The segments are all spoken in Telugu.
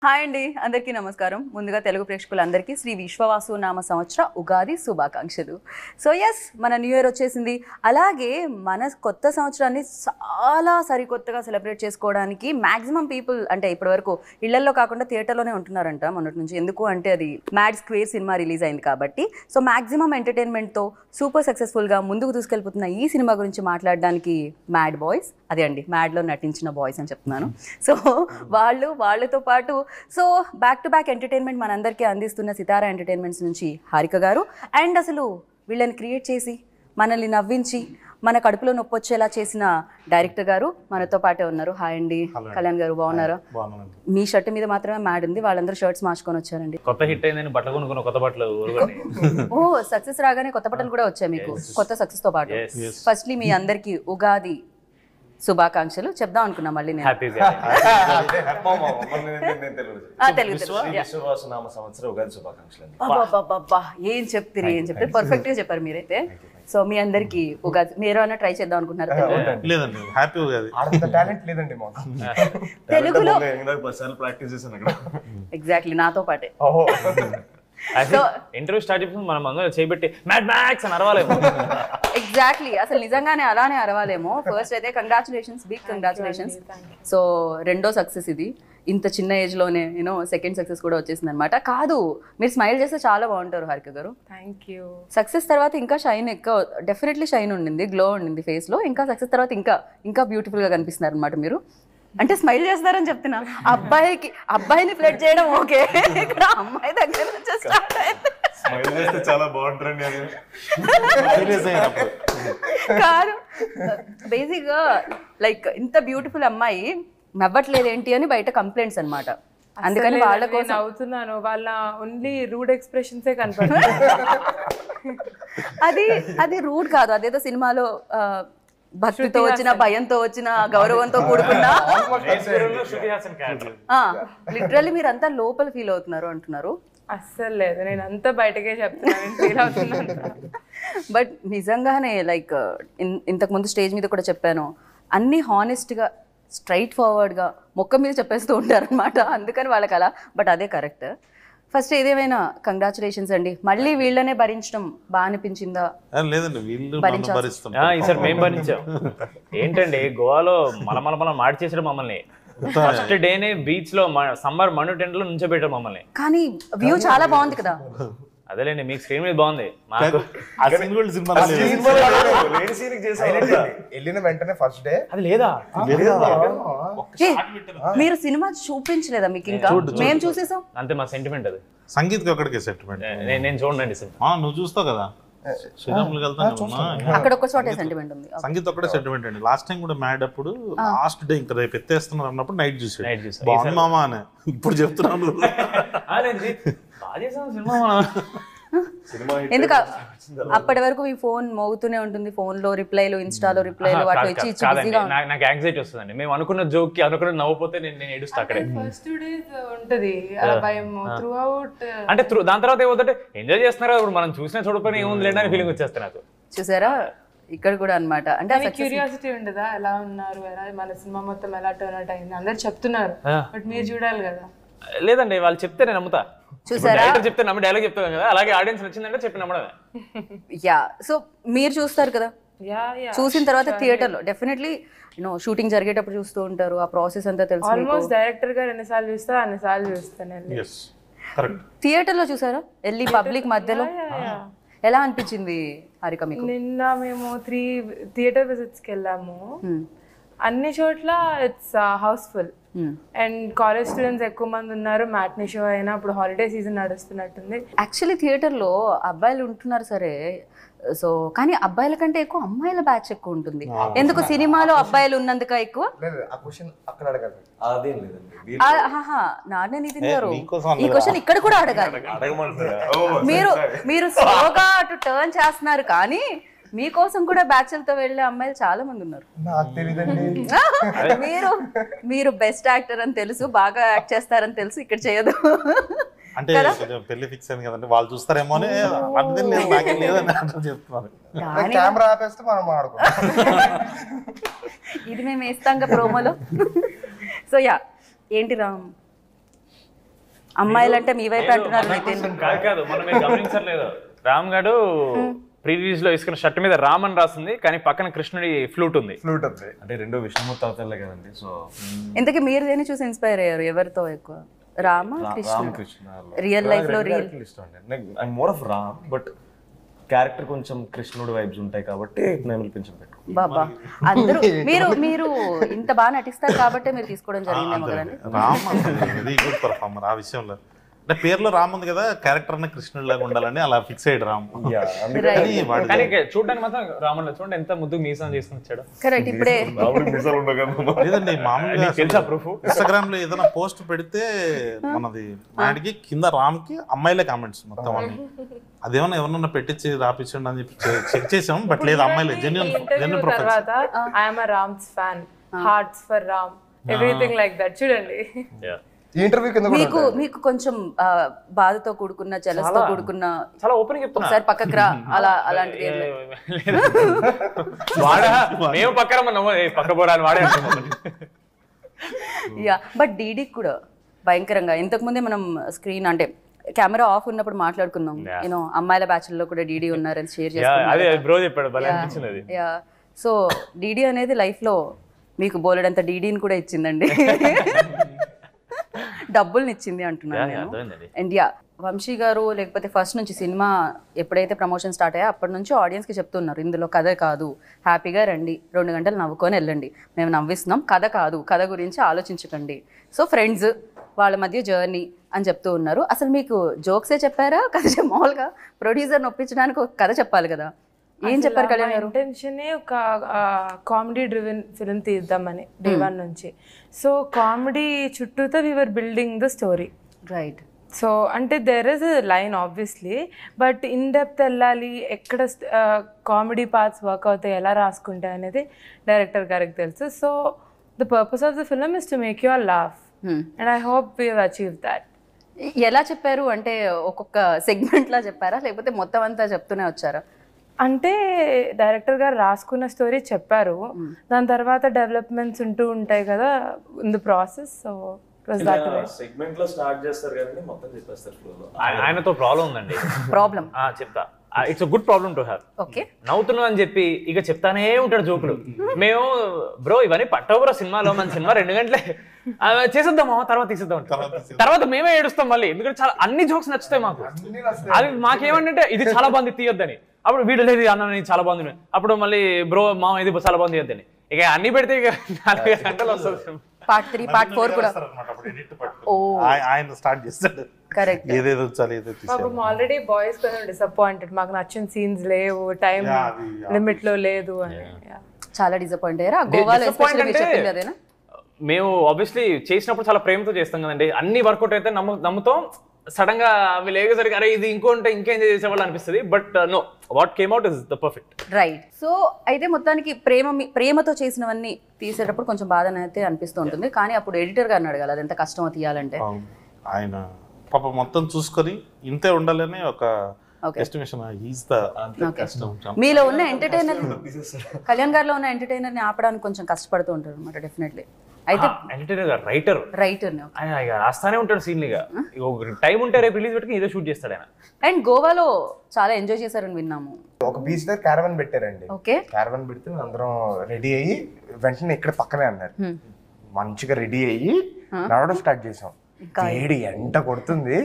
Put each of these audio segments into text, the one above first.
హాయ్ అండి, అందరికీ నమస్కారం. ముందుగా తెలుగు ప్రేక్షకులందరికీ శ్రీ విశ్వవాసు నామ సంవత్సర ఉగాది శుభాకాంక్షలు. సో ఎస్, మన న్యూ ఇయర్ వచ్చేసింది. అలాగే మన కొత్త సంవత్సరాన్ని చాలా సరికొత్తగా సెలబ్రేట్ చేసుకోవడానికి మ్యాక్సిమం పీపుల్ అంటే ఇప్పటివరకు ఇళ్లలో కాకుండా థియేటర్లోనే ఉంటున్నారంట మొన్నటి నుంచి. ఎందుకు అంటే అది మ్యాడ్ స్క్వేర్ సినిమా రిలీజ్ అయింది కాబట్టి. సో మ్యాక్సిమం ఎంటర్టైన్మెంట్తో సూపర్ సక్సెస్ఫుల్గా ముందుకు తీసుకెళ్ళిపోతున్న ఈ సినిమా గురించి మాట్లాడడానికి మ్యాడ్ బాయ్స్, అదే అండి మ్యాడ్లో నటించిన బాయ్స్ అని చెప్తున్నాను. సో వాళ్ళతో పాటు so back to back entertainment మనందరికీ అందిస్తున్న సితారా ఎంటర్టైన్మెంట్స్ నుంచి హారిక గారు, అండ్ అసలు వీళ్ళని క్రియేట్ చేసి మనల్ని నవ్వించి మన కడుపులో నొప్పి వచ్చేలా చేసిన డైరెక్టర్ గారు మనతో పాటే ఉన్నారు. హాయ్ అండి. కళ్యాణ్ గారు బాగున్నారా? మీ షర్ట్ మీద మాత్రమే మ్యాడ్ ఉంది, వాళ్ళందరూ షర్ట్స్ మార్చుకొని వచ్చారండి. కొత్త హిట్ అయిందని బట్టలు కొనుక్కున్న కొత్త బట్టలు. ఓ సక్సెస్ రాగానే కొత్త బట్టలు కూడా వచ్చాయి మీకు, కొత్త సక్సెస్ తో పాటు. ఫస్ట్లీ మీ అందరికి ఉగాది శుభాకాంక్షలు చెప్దాం అనుకున్నా. మళ్ళీ నేను ఏం చెప్తారు పర్ఫెక్ట్ గా చెప్పారు మీరైతే. సో మీ అందరికి ఉగాది మీరు అన్న ట్రై చేద్దాం అనుకుంటున్నారు? తెలుగులో ఎగ్జాక్ట్లీ నాతో పాటే. ఇంటర్వ్యూ స్టార్ట్ చేసి మనం అందరూ చేయబెట్టి మ్యాడ్ మ్యాక్స్ అని అరవాలేమో. ఎగ్జాక్ట్లీ, అసలు నిజంగానే అలానే అరవాలేమో. ఫస్ట్ అయితే కంగ్రాచులేషన్స్, బిగ్ కంగ్రాచులేషన్స్. సో రెండో సక్సెస్ ఇది, ఇంత చిన్న ఏజ్ లోనే యూనో సెకండ్ సక్సెస్ కూడా వచ్చేసింది అనమాట. కాదు, మీరు స్మైల్ చేస్తే చాలా బాగుంటారు హారిక గారు. Thank you. సక్సెస్ తర్వాత ఇంకా షైన్ ఎక్కువ, డెఫినెట్లీ షైన్ ఉండింది, గ్లో ఉండింది ఫేస్ లో. ఇంకా సక్సెస్ తర్వాత ఇంకా బ్యూటిఫుల్ గా కనిపిస్తున్నారు అనమాట మీరు. అంటే స్మైల్ చేస్తారని చెప్తున్నా. అబ్బాయిని ఫ్లడ్ చేయడం ఓకే, ఇక్కడ అమ్మాయి దగ్గర నుంచి స్టార్ట్ అయింది. కాదు, బేసిక్ గా లైక్ ఇంత బ్యూటిఫుల్ అమ్మాయి నవ్వట్లేదు ఏంటి అని బయట కంప్లైంట్స్ అన్నమాట. అందుకని వాళ్ళ కోసం అవుతున్నాను, వాళ్ళ ఓన్లీ రూడ్ ఎక్స్ప్రెషన్సే కనపడుతుంది. అది రూడ్ కాదు, అదేదో సినిమాలో భక్తితో వచ్చిన, భయంతో వచ్చిన, గౌరవంతో కూడుకున్న, లిటరల్లీ మీరు అంతా లోపల ఫీల్ అవుతున్నారు అంటున్నారు. అస్సలు లేదు, నేను అంతా బయటకే చెప్తున్నాను, ఫీల్ అవుతున్నాను. బట్ నిజంగానే లైక్ ఇంతకు ముందు స్టేజ్ మీద కూడా చెప్పాను, అన్ని హానెస్ట్గా స్ట్రైట్ ఫార్వర్డ్గా మొక్క మీద చెప్పేస్తూ ఉంటారు అనమాట. అందుకని వాళ్ళకి అలా. బట్ అదే కరెక్ట్. ఫస్ట్ ఏదేమైనా కంగ్రాచులేషన్స్ అండి. మళ్ళీ వీళ్ళనే భరించడం బాగా అనిపించిందా? లేదండి, వీళ్ళు ఈసారి మేము భరించాం. ఏంటండి గోవాలో మనం మార్చేసారు మమ్మల్ని. ఫస్ట్ డేనే బీచ్ లో సమ్మర్ మను టెంట్ లో నుంచోబెట్టారు మమ్మల్ని. కానీ వ్యూ చాలా బాగుంది కదా. అదేలేండి, మీకు స్క్రీన్ మీద బాగుంది. వెళ్ళిన వెంటనే ఫస్ట్ డే అది లేదా? మీరు సినిమా చూపించలేదా మీకు? ఇంకా మేము చూసేసాం అంతే, మా సెంటిమెంట్ అది. సంగీత్ ఒక్కడికే సెంటిమెంట్. నేను చూడండి నువ్వు చూస్తావు కదా, శ్రీరాములకి వెళ్తాను, అక్కడ ఒక్క చోటే సెంటిమెంట్ ఉంది. సంగీత్ ఒక్కడే సెంటిమెంట్ అండి. లాస్ట్ టైం కూడా మ్యాడ్ అప్పుడు లాస్ట్ డే ఇంకా రేపు ఎత్తేస్తున్నారు అన్నప్పుడు నైట్ చూసాడు బాగుంది మామా అని. ఇప్పుడు చెప్తున్నాను ఎందుకు అప్పటి వరకు మీ ఫోన్ మోగుతూనే ఉంటుంది, ఫోన్ లో రిప్లైలు, ఇన్స్టాలో రిప్లైలు వాటి ఇచ్చి నాకు యాంగ్జైటీ వస్తుందండి. మేము అనుకున్న జోక్ కి అనుకున్న నవ్వుపోతే నేను ఏడుస్తా అక్కడే. ఫస్ట్ 2 days ఉంటది భయం త్రూ అవుట్. అంటే దాని తర్వాత ఏమవుతుంటే ఎంజాయ్ చేస్తున్నారు, ఇప్పుడు మనం చూసినా చూడకపోయినా ఏముంది లేండి అని ఫీలింగ్ వచ్చేస్తాను నాకు. చూసారా ఇక్కడ కూడా అనమాట. అంటే క్యూరియాసిటీ ఉండదా, ఎలా ఉన్నారు, ఎలా మన సినిమా మొత్తం ఎలా టర్న్ అవుట్ అయింది అందరు చెప్తున్నారు, బట్ మీరు చూడాలి కదా. లేదండి, వాళ్ళు చెప్తే నేను నమ్ముతా. చూసారా, చెప్తే నమ్మి డైలాగ్ చెప్తాను కదా, అలాగే ఆడియన్స్ నచ్చిందంటే చెప్పి నమ్మడమే. యా, సో మీరు చూస్తారు కదా, చూసిన తర్వాత థియేటర్ లో డెఫినెట్లీ షూటింగ్ జరిగేటప్పుడు చూస్తూ ఉంటారు, ఆ ప్రాసెస్ అంతా తెలుసు. ఆల్మోస్ట్ డైరెక్టర్ గారు ఎన్నిసార్లు చూస్తా అన్నిసార్లు చూస్తాను. థియేటర్ లో చూసారా వెళ్ళి పబ్లిక్ మధ్యలో? ఎలా అనిపించింది హారిక మీకు? నిన్న మేము 3 థియేటర్ విజిట్స్కి వెళ్ళాము. అన్ని చోట్ల it's house full and college students ఎక్కువ మంది ఉన్నారు. మ్యాట్నీ షో అయినా ఇప్పుడు హాలిడే సీజన్ నడుస్తున్నట్టుంది. యాక్చువల్లీ థియేటర్లో అబ్బాయిలు ఉంటున్నారు సరే, సో కానీ అబ్బాయిల కంటే ఎక్కువ అమ్మాయిల బ్యాచ్ ఎక్కువ ఉంటుంది. ఎందుకు సినిమాలో అబ్బాయిలు ఉన్నందుక ఎక్కువ? నాన్న నితిన్ గారు ఈ క్వశ్చన్ ఇక్కడ కూడా అడగాలి. మీరు స్లోగా అటు టర్న్ చేస్తున్నారు, కానీ మీకోసం కూడా బ్యాచ్లతో వెళ్ళే అమ్మాయిలు చాలా మంది ఉన్నారు. మీరు బెస్ట్ యాక్టర్ అని తెలుసు, బాగా యాక్ట్ చేస్తారని తెలుసు, ఇక్కడ చేయదు అంటే పెళ్లి ఫిక్స్ అయింది కదండి, వాళ్ళు చూస్తారేమో అని అర్థం లేదు, నాకేం లేదని అర్థం చెప్తున్నారు. కెమెరా ఆపేస్తే మనం ఆడుకుంటాం. ఇది మేము వేస్తాం ప్రోమోలో. సో యా, ఏంటి రామ్ అమ్మాయిలంటే మీ వైపు అంటున్నారు నితిన్. కాదు మనం మీరు గమనించట్లేదు, రామ్ గారు ప్రీ రిలీజ్ లో వేసుకున్న షర్ట్ మీద రామ్ అని రాస్తుంది, కానీ పక్కన కృష్ణుడి ఫ్లూట్ ఉంది. అంటే రెండో విష్ణుమూర్తి అవతారులే కదండి. సో ఇంతకీ మీరు దేన్ని చూసి ఇన్స్పైర్ అయ్యారు? ఎవరితో ఎక్కువ? రామ కృష్ణ? రియల్ లైఫ్ లో ఇష్టం అండి. I more of Ram, but character కొంచెం కృష్ణుడు వైబ్స్ ఉంటాయి కాబట్టి నేను కొంచెం పెట్టుకున్నాను. బాబా అందరూ మీరు ఇంత బాగా నటిస్తారు కాబట్టి మీరు తీసుకోవడం జరిగిందేమో కదండి. రామ్ వెరీ గుడ్ పర్ఫార్మర్ ఆ విషయంలో. అంటే పేర్లో రామ్ ఉంది కదా, క్యారెక్టర్ అన్న కృష్ణుడి లాగా ఉండాలని అలా ఫిక్స్ అయ్యాడు రామ్. కానీ చూడడానికి మాత్రం రాముడు చూడండి ఎంత ముద్దు మీసం చేసుకుని వచ్చాడు. కరెక్ట్. ఇప్పుడే లేదండి మామూలుగా తెలుసా ప్రూఫ్ ఇన్స్టాగ్రామ్ లో ఏదైనా పోస్ట్ పెడితే మనది మ్యాడ్కి కింద రామ్ కి అమ్మాయిలే కామెంట్స్ మొత్తం అన్ని. అదేమన్నా ఎవరన్నా పెట్టించి రాపించండి అని చెప్పి చెక్ చేసాం, బట్ లేదు అమ్మాయిలే. జెన్యున్ తర్వాత I'm Rams fan, hearts for Ram, everything like that. చూడండి ఈ ఇంటర్వ్యూ కింద మీకు కొంచెం బాధతో కూడుకున్న జలస్తో కూడుకున్న చాలా ఓపెన్ చెప్తున్నా, ఒకసారి పక్కకు రా అలా అలాంటిది వాడా మేము పక్కన పక్క పోరాని వాడే. యా బట్ డీడీ కూడా భయంకరంగా ఇంతకు ముందే మనం స్క్రీన్ అంటే కెమెరా ఆఫ్ ఉన్నప్పుడు మాట్లాడుకున్నాం, యూనో అమ్మాయిల బ్యాచ్లో కూడా డీడీ ఉన్నారని షేర్ చేస్తాను. యా సో డీడీ అనేది లైఫ్ లో మీకు బోలెడంత డీడీని కూడా ఇచ్చిందండి, డబ్బుల్ని ఇచ్చింది అంటున్నాను. అండ్ యా వంశీ గారు లేకపోతే ఫస్ట్ నుంచి సినిమా ఎప్పుడైతే ప్రమోషన్ స్టార్ట్ అయ్యా అప్పటి నుంచి ఆడియన్స్కి చెప్తున్నారు, ఇందులో కథ కాదు, హ్యాపీగా రండి, 2 గంటలు నవ్వుకొని వెళ్ళండి, మేము నవ్విస్తున్నాం, కథ కాదు, కథ గురించి ఆలోచించకండి, సో ఫ్రెండ్స్ వాళ్ళ మధ్య జర్నీ అని చెప్తూ ఉన్నారు. అసలు మీకు జోక్సే చెప్పారా కథ? మామూలుగా ప్రొడ్యూసర్ని ఒప్పించడానికి ఒక కథ చెప్పాలి కదా, ఏం చెప్పారు కళ్యాణ్ గారు? ఇంటెన్షనే ఒక కామెడీ డ్రివెన్ ఫిల్మ్ తీద్దామని డే 1 నుంచి. సో కామెడీ చుట్టూతో we were building the story. Right. So అంటే there is a line obviously, but in depth వెళ్ళాలి, ఎక్కడ కామెడీ పార్ట్స్ వర్క్ అవుతాయి, ఎలా రాసుకుంటాయి అనేది డైరెక్టర్ గారికి తెలుసు. So the purpose of the film is to make you all laugh and I hope we have achieve that. ఎలా చెప్పారు అంటే ఒక్కొక్క సెగ్మెంట్లా చెప్పారా లేకపోతే మొత్తం అంతా చెప్తూనే వచ్చారా? అంటే డైరెక్టర్ గారు రాసుకున్న స్టోరీ చెప్పారు, దాని తర్వాత డెవలప్మెంట్స్ ఉంటూ ఉంటాయి కదా in the process. So segment లో స్టార్ట్ చేస్తారు కదండి, మొత్తం చెప్పేస్తారు ఫ్లో లో. ఆయనతో ప్రాబ్లం ఉందండి. ప్రాబ్లం చెప్తా, it's good problem to have. Okay నవ్వుతున్నాం అని చెప్పి ఇక చెప్తానే ఉంటాడు జోకులు. మేము బ్రో ఇవన్నీ పట్టవురా సినిమాలో, మన సినిమా 2 గంటలే చేసేద్దామా, తర్వాత తీసేద్దాం, తర్వాత మేమే ఏడుస్తాం మళ్ళీ, ఎందుకంటే చాలా అన్ని జోక్స్ నచ్చుతాయి మాకు. అది మాకేమంటే ఇది చాలా బాగుంది తీయొద్దని, అప్పుడు వీడు లేదు అన్న చాలా బాగుంది, అప్పుడు మళ్ళీ బ్రో మా ఇది చాలా బాగుంది తీయొద్దని, ఇక అన్ని పెడితే ఇక 4 గంటలు వస్తుంది. పార్ట్ 3 పార్ట్ 4 కూడా ఆయన స్టార్ట్ చేస్తాడు. కరెక్ట్. ఏదేదో చాలు ఏదో పాపం ఆల్రెడీ బాయ్స్ కొంచెం డిసప్పాయింటెడ్, మాకు నచ్చిన సీన్స్ లేవు, టైం లిమిట్ లో లేదు అని చాలా డిసప్పాయింట్ అయ్యారా? గోవాలో ఎస్పెషల్లీ మీరు చెప్పింది అదేనా? మేము ఆబ్వియస్లీ చేసినప్పుడు చాలా ప్రేమతో చేస్తాం కదండి, అన్ని వర్కౌట్ అయితే నమ్ముతాం, సడన్ గా అవి లేకపోతే అరే ఇది ఇంకోంటే ఇంకేం చేసేవాళ్ళు అనిపిస్తుంది, but know what came out is the perfect. Right. So అయితే మొత్తానికి ప్రేమతో చేసినవన్నీ తీసేటప్పుడు కొంచెం బాధ అయితే అనిపిస్తూ ఉంటుంది, కానీ అప్పుడు ఎడిటర్ గారిని అడగాలి అది ఎంత కష్టమో తీయాలంటే. ఆయన పాప మొత్తం చూసుకొని ఇంతే ఉండాలని ఒక ఎస్టిమేషన్. మీలో ఉన్న ఎంటర్టైనర్ కళ్యాణ్ గారిలో ఉన్న ఎంటర్టైనర్ ని ఆపడానికి కొంచెం కష్టపడుతూ ఉంటారు అనమాట డెఫినెట్లీ. అయితే రైటర్ రాస్తానే ఉంటాడు సీన్ గా, టైం ఉంటే రేపు రిలీజ్ పెట్టుకుని ఏదో షూట్ చేస్తాడు ఆయన. అండ్ గోవాలో చాలా ఎంజాయ్ చేశారని విన్నాము. ఒక బీచ్ దగ్గర క్యారవన్ పెట్టారండి. ఓకే. క్యారవన్ పెడితే అందరం రెడీ అయ్యి వెంటనే ఇక్కడ పక్కనే అన్నారు, మంచిగా రెడీ అయ్యి నడవడం స్టార్ట్ చేసాం. వేడి ఎంట కొడుతుంది,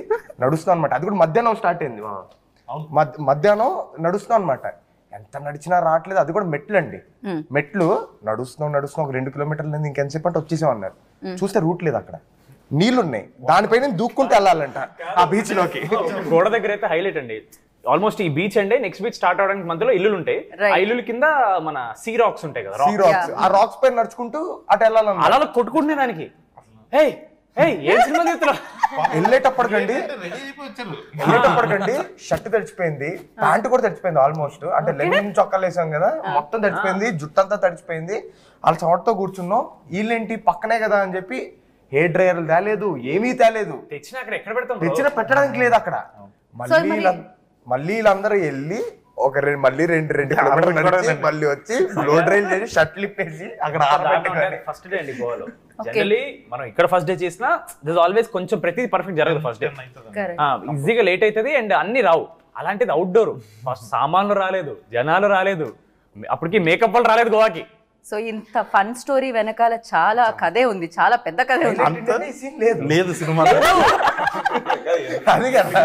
నడుస్తాం అనమాట. అది కూడా మధ్యాహ్నం స్టార్ట్ అయింది, మధ్యాహ్నం నడుస్తాం అనమాట. ఎంత నడిచినా రావట్లేదు, అది కూడా మెట్లు అండి. మెట్లు నడుస్తున్నాం ఒక 2 కిలోమీటర్లు ఇంకెంతసేపు అంటే వచ్చేసాం అన్నారు. చూస్తే రూట్ లేదు, అక్కడ నీళ్లున్నాయి, దానిపైన దూక్కుంటూ వెళ్ళాలంట ఆ బీచ్ లోకి. గోడ దగ్గర అయితే హైలైట్ అండి, ఆల్మోస్ట్ ఈ బీచ్ అండి నెక్స్ట్ బీచ్ స్టార్ట్ అవడానికి మధ్యలో ఇల్లులు ఉంటాయి, ఆ ఇల్లు కింద మన సీ రాక్స్ ఉంటాయి కదా, సీ రాక్స్, ఆ రాక్స్ పైన నడుచుకుంటూ అటు వెళ్ళాలన్న అలా కొట్టుకుంటున్నాయి దానికి. వెళ్ళేటప్పటికండి షర్ట్ తడిచిపోయింది, ప్యాంటు కూడా తడిచిపోయింది ఆల్మోస్ట్. అంటే లెనిన్ చొక్కాలు వేసాం కదా, మొత్తం తడిచిపోయింది, జుట్టంతా తడిచిపోయింది. వాళ్ళ చోటతో కూర్చున్నాం, వీళ్ళేంటి పక్కనే కదా అని చెప్పి హెయిర్ డ్రైయర్లు తేలేదు, ఏమీ తేలేదు, తెచ్చిన పెట్టడానికి లేదు అక్కడ. మళ్ళీ వీళ్ళందరూ వెళ్ళి మళ్ళీ రెండు కిలోమీటర్లు నడిచి మళ్ళీ వచ్చి లో డ్రైవ్ చేసి షర్ట్ లిప్పేసి అక్కడ ఆరబెట్టుకొని ఫస్ట్ డే అండి గోవాలో. జనరలీ మనం ఇక్కడ ఫస్ట్ డే చేసినా దిస్ ఆల్వేస్ కొంచెం ప్రతిదీ పర్ఫెక్ట్ జరగదు ఫస్ట్ డే. ఈజీగా లేట్ అవుతుంది అండ్ అన్ని రావు. అలాంటిది అవుట్డోర్ ఫస్ట్ సామాన్లు రాలేదు, జనాలు రాలేదు, అప్పటికి మేకప్ వాళ్ళు రాలేదు గోవాకి. సో ఇంత ఫన్ స్టోరీ వెనకాల చాలా కథే ఉంది, చాలా పెద్ద కథే ఉంది. లేదు సినిమాలో అది కదా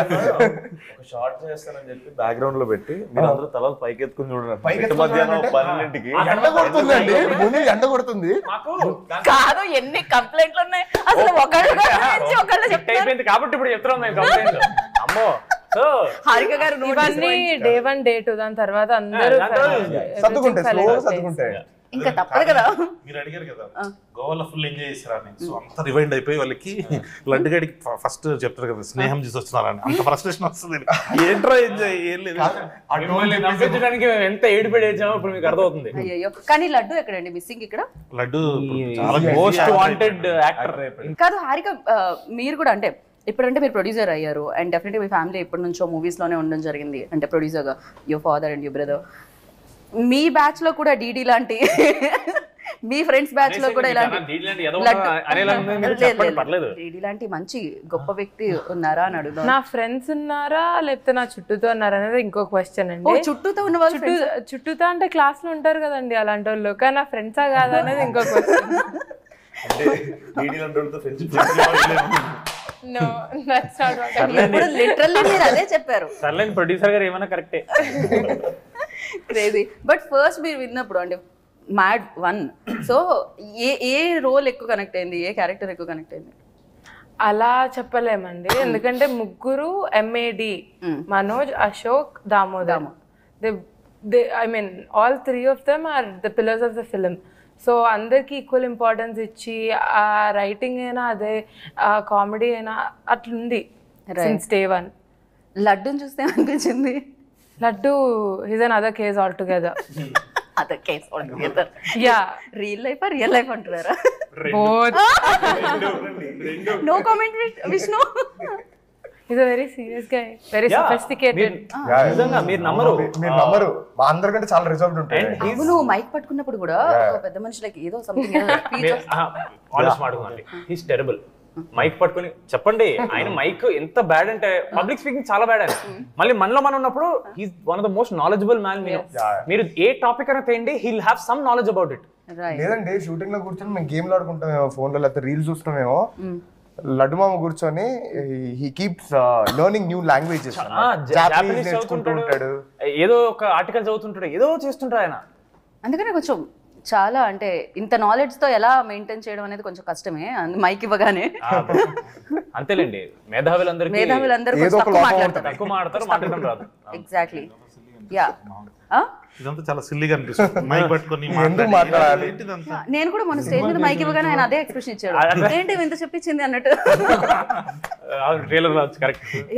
ఒక షార్ట్ చేస్తానని చెప్పి బ్యాక్గ్రౌండ్ లో పెట్టి మీరు అందరూ తలలు పైకెత్తుకుని చూడండి. మధ్యాహ్నం 12కి ఎండ కొడుతుందండి, ముందు ఎండ కొడుతుంది. కాదు ఎన్ని కంప్లైంట్లు ఉన్నాయి అసలు, ఒకళ్ళు అయిపోయింది కాబట్టి ఇప్పుడు చెప్తున్నాం మేము కంప్లైంట్. అమ్మో సో హారిక గారు ఇవన్నీ day 1 day 2 దాని తర్వాత అందరూ సర్దుకుంటాయి, స్లోగా సర్దుకుంటాయి. ఇంకా తప్పదు కదా. మీరు అడిగారు కదా గోవాలో ఫుల్ ఎంజాయ్ చేసారని, సో అంత రివైండ్ అయిపోయి వాళ్ళకి లడ్డు గడికి ఫస్ట్ చెప్తారు కదా స్నేహం చేసి వస్తున్నారని, అంత ఫ్రస్ట్రేషన్ వస్తుంది. ఏంట్రా ఎంజాయ్ ఏం లేదు. నవ్వించడానికి ఎంత ఏడుపడి వేసామో ఇప్పుడు మీకు అర్థమవుతుంది. అయ్యో కానీ లడ్డు ఎక్కడండి మిస్సింగ్ ఇక్కడ? Laddu most wanted actor. కాదు హారిక, మీరు కూడా అంటే ఇప్పుడంటే మీరు ప్రొడ్యూసర్ అయ్యారు అండ్ డెఫినెట్గా మీ ఫ్యామిలీ ఎప్పటి నుంచో మూవీస్లోనే ఉండడం జరిగింది, అంటే ప్రొడ్యూసర్గా your father and your brother. Me batch లో కూడా డీడీ లాంటి మీ ఫ్రెండ్స్ బ్యాచ్ లో కూడా ఇలాంటి డీడీ లాంటి మంచి గొప్ప వ్యక్తి ఉన్నారా అని అడుగుతాను. నా ఫ్రెండ్స్ ఉన్నారా లేకపోతే నా చుట్టూతో ఉన్నారా అనేది ఇంకో క్వశ్చన్ అండి. చుట్టూతో ఉన్న వాళ్ళు చుట్టూతో అంటే క్లాస్ లో ఉంటారు కదండి అలాంటి వాళ్ళు, కానీ నా ఫ్రెండ్సా కాదా అనేది ఇంకో question. No, that's not what I mean. Literally మీరు అదే చెప్పారు. సర్లేండి ప్రొడ్యూసర్ గారు ఏమన్నా కరెక్టే. క్రేజీ. బట్ ఫస్ట్ మీరు విన్నప్పుడు అంటే మ్యాడ్ 1, సో ఏ రోల్ ఎక్కువ కనెక్ట్ అయింది, ఏ క్యారెక్టర్ ఎక్కువ కనెక్ట్ అయింది? అలా చెప్పలేమండి, ఎందుకంటే ముగ్గురు MAD, Manoj, Ashok, Damodar. I mean all 3 of them are the pillars of the film. So అందరికి ఈక్వల్ ఇంపార్టెన్స్ ఇచ్చి ఆ రైటింగ్ అయినా అదే, ఆ కామెడీ అయినా అట్లుంది సిన్స్ డే 1. లడ్డూని చూస్తే అనిపించింది Laddu is another case altogether. Other case altogether. Yeah, real life అంటున్నారా? Both. No comment Vishnu. He's a very serious guy, very sophisticated. నిజంగా మీరు నమ్మరు, మా అందరికంటే చాలా రిజర్వ్డ్ ఉంటాయి. అవును, మైక్ పట్టుకున్నప్పుడు కూడా ఒక పెద్ద మనిషికి ఏదో సంథింగ్ హీస్ టెరబుల్. మైక్ పట్టుకుని చెప్పండి, ఆయన మైక్ ఎంత బ్యాడ్ అంటే పబ్లిక్ స్పీకింగ్ చాలా బ్యాడ్ అని. మళ్ళీ మనలో మనం ఉన్నప్పుడు he's one of the most knowledgeable man. మీరు ఏ టాపిక్ అయినా తేయండి, he'll have some knowledge about it. లేదండి షూటింగ్ లో కూర్చొని మేము గేమ్లు ఆడుకుంటామేమో ఫోన్ లో, లేకపోతే రీల్స్ చూస్తామేమో, లడ్డు మామ కూర్చొని he keeps learning new languages. Japanese నేర్చుకుంటూ ఉంటాడు, ఏదో ఒక ఆర్టికల్ చదువుతుంటాడు, ఏదో చేస్తుంటాడు ఆయన. అందుకనే కొంచెం చాలా అంటే ఇంత నాలెడ్జ్ తో ఎలా మెయింటైన్ చేయడం అనేది కొంచెం కష్టమే మైక్ ఇవ్వగానే. అంతేలేండి, మేధావులందరూ తక్కువ మాట్లాడతారు, మాట్లాడడం రాదు. ఎగ్జాక్ట్లీ. యా, ఇదంతా చాలా సిల్లీగా అనిపిస్తుంది. మైక్ పట్టుకొని మాట్లాడాలి. నేను కూడా మన స్టేజ్ మీద మైక్ ఇవ్వగానే ఆయన అదే ఎక్స్ప్రెషన్ ఇచ్చాడు, ఏంటి ఇంత చెప్పించింది అన్నట్టు.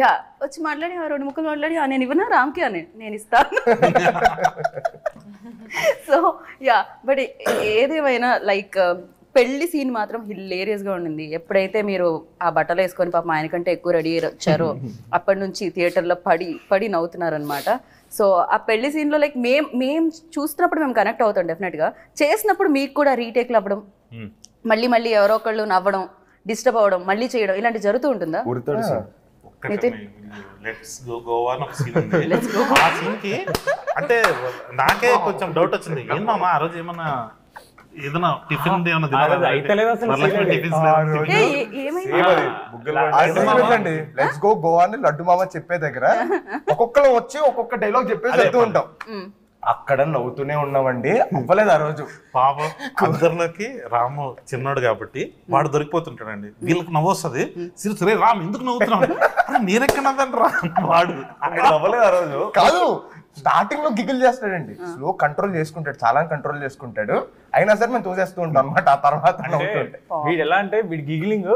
యా, వచ్చి మాట్లాడి 2 ముక్కలు మాట్లాడి నేను ఇవ్వనా రామ్కి అని, నేను ఇస్తాను. సో యా, బట్ ఏదేమైనా లైక్ పెళ్లి సీన్ మాత్రం హిలేరియస్ గా ఉండింది. ఎప్పుడైతే మీరు ఆ బట్టలు వేసుకొని పాపం ఆయన కంటే ఎక్కువ రెడీ వచ్చారో అప్పటి నుంచి థియేటర్లో పడి నవ్వుతున్నారనమాట. సో ఆ పెళ్లి సీన్లో లైక్ మేము చూస్తున్నప్పుడు మేము కనెక్ట్ అవుతాం డెఫినెట్గా. చేసినప్పుడు మీకు కూడా రీటేక్లు అవ్వడం, మళ్ళీ ఎవరో ఒకళ్ళు నవ్వడం, డిస్టర్బ్ అవ్వడం, మళ్ళీ చేయడం ఇలాంటి జరుగుతూ ఉంటుందా? లెట్స్ గో గోవా అని ఒక సీన్ ఉంది. ఆ సీన్ కి అంటే నాకే కొంచెం డౌట్ వచ్చింది, ఏం మామ ఆ రోజు ఏమన్నా ఏదైనా టిఫిన్ లెట్స్ గో గోవా అని లడ్డు మామ చెప్పే దగ్గర ఒక్కొక్కరు వచ్చి ఒక్కొక్క డైలాగ్ చెప్పేసి వెళ్తూ ఉంటాం. అక్కడ నవ్వుతూనే ఉన్నామండి, అవ్వలేదు ఆ రోజు. పాపం అందరిలోకి రాము చిన్నాడు కాబట్టి వాడు దొరికిపోతుంటాడండి, వీళ్ళకి నవ్వు వస్తుంది. సరే రామ్ ఎందుకు నవ్వుతున్నాడు, నేనెక్కడ నవ్వండి రా వాడు అవ్వలేదు ఆ రోజు. కాదు, స్టార్టింగ్ లో గిగిల్ చేస్తాడండి, స్లో కంట్రోల్ చేసుకుంటాడు, చాలా కంట్రోల్ చేసుకుంటాడు, అయినా సరే మేము తోసేస్తూ ఉంటాం అనమాట. ఆ తర్వాత వీడు ఎలా అంటే వీడి గిగిలింగ్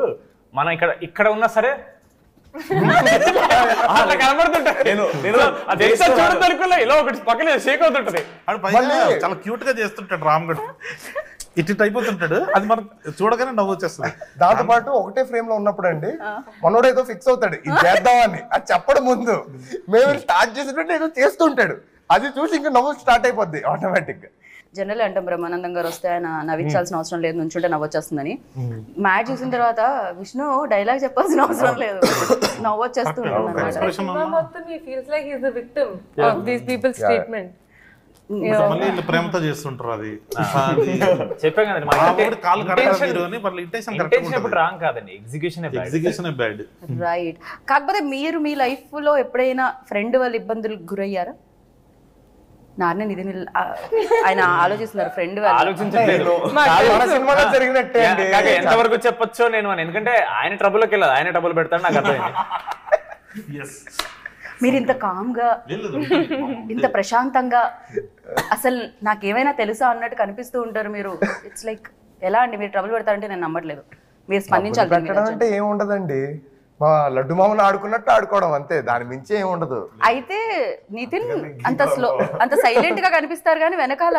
మన ఇక్కడ ఉన్నా సరే చాలా క్యూట్ గా చేస్తుంటాడు రామ్ గడ్, ఇటు అయిపోతుంటాడు, అది మనకు చూడగానే నవ్వు వచ్చేస్తుంది. దాంతో పాటు ఒకటే ఫ్రేమ్ లో ఉన్నప్పుడు అండి మనోడు ఏదో ఫిక్స్ అవుతాడు ఇది చేద్దామని, అది చెప్పడం ముందు మేము స్టార్ట్ చేసేటట్టు ఏదో చేస్తుంటాడు, అది చూసి ఇంకా నవ్వు స్టార్ట్ అయిపోద్ది ఆటోమేటిక్ గా. జనరల్ అంటాం బ్రహ్మానందం గారు వస్తే ఆయన నవ్వించాల్సిన అవసరం లేదు, నుంచుంటే నవ్వొచ్చేస్తుందని. మ్యాచ్ చూసిన తర్వాత విష్ణు డైలాగ్ చెప్పాల్సిన అవసరం లేదు, నవ్వొచ్చేస్తూ ఉంటుంది అనమాట. సినిమా మొత్తం he feels like he's the victim of these people's treatment. మళ్ళీ వీళ్ళు ప్రేమతో చేస్తుంటారు అది. చెప్పాం కదండి, మా కాలు కడగరా మీరు అని వాళ్ళ ఇంటెన్షన్ కరెక్ట్ intention ఎప్పుడు రాంగ్ కాదండి, ఎగ్జిక్యూషన్ ఎగ్జిక్యూషన్ బ్యాడ్. రైట్. కాకపోతే మీరు మీ లైఫ్ లో ఎప్పుడైనా ఫ్రెండ్ వాళ్ళ ఇబ్బందులకు గురయ్యారా? నాన్న నిధిని ఆయన ఆలోచిస్తున్నారు, ఫ్రెండ్ వాళ్ళు ఆలోచించట్లేదు. మన సినిమాలో జరిగినట్టే అండి. కాక ఎంతవరకు చెప్పొచ్చో నేను అని, ఎందుకంటే ఆయన ట్రబుల్లోకి వెళ్ళదు, ఆయన ట్రబుల్ పెడతాడు నాకు అర్థమైంది. మీరు ఇంత కామ్ గా ఇంత ప్రశాంతంగా అసలు నాకేమైనా తెలుసా అన్నట్టు కనిపిస్తూ ఉంటారు మీరు. ఇట్స్ లైక్ ఎలా అండి మీరు ట్రబుల్ పెడతారంటే నేను నమ్మట్లేదు, మీరు స్పందించాలి. పెట్టడం అంటే ఏముండదండి, మా లడ్డు మామను ఆడుకున్నట్టు ఆడుకోవడం అంతే, దాని మించి ఏముండదు. అయితే నితిన్ అంత సైలెంట్ గా కనిపిస్తారు కానీ వెనకాల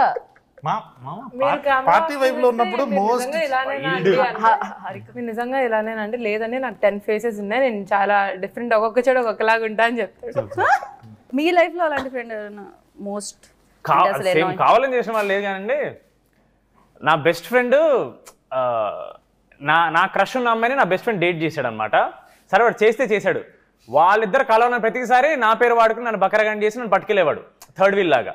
పార్టీ వైబ్ లో ఉన్నప్పుడు మోస్ట్ మీరు నిజంగా ఇలానేనండి, లేదండి నాకు 10 ఫేసెస్ ఉన్నాయి, నేను చాలా డిఫరెంట్, ఒక్కొక్క చెడు ఒక్కొక్కలాగా ఉంటా అని చెప్తాడు. మీ లైఫ్ లో అలాంటి ఫ్రెండ్ మోస్ట్ కావాలని చేసిన వాళ్ళు లేదు కానండి. నా బెస్ట్ ఫ్రెండ్ నా క్రష్ ఉన్న అమ్మాయిని నా బెస్ట్ ఫ్రెండ్ డేట్ చేశాడు అనమాట. సరే వాడు చేశాడు, వాళ్ళిద్దరు కలవన ప్రతిసారి నా పేరు వాడుకుని నన్ను బకరగండి చేసి నన్ను పట్టుకెళ్ళేవాడు థర్డ్ వీల్ లాగా.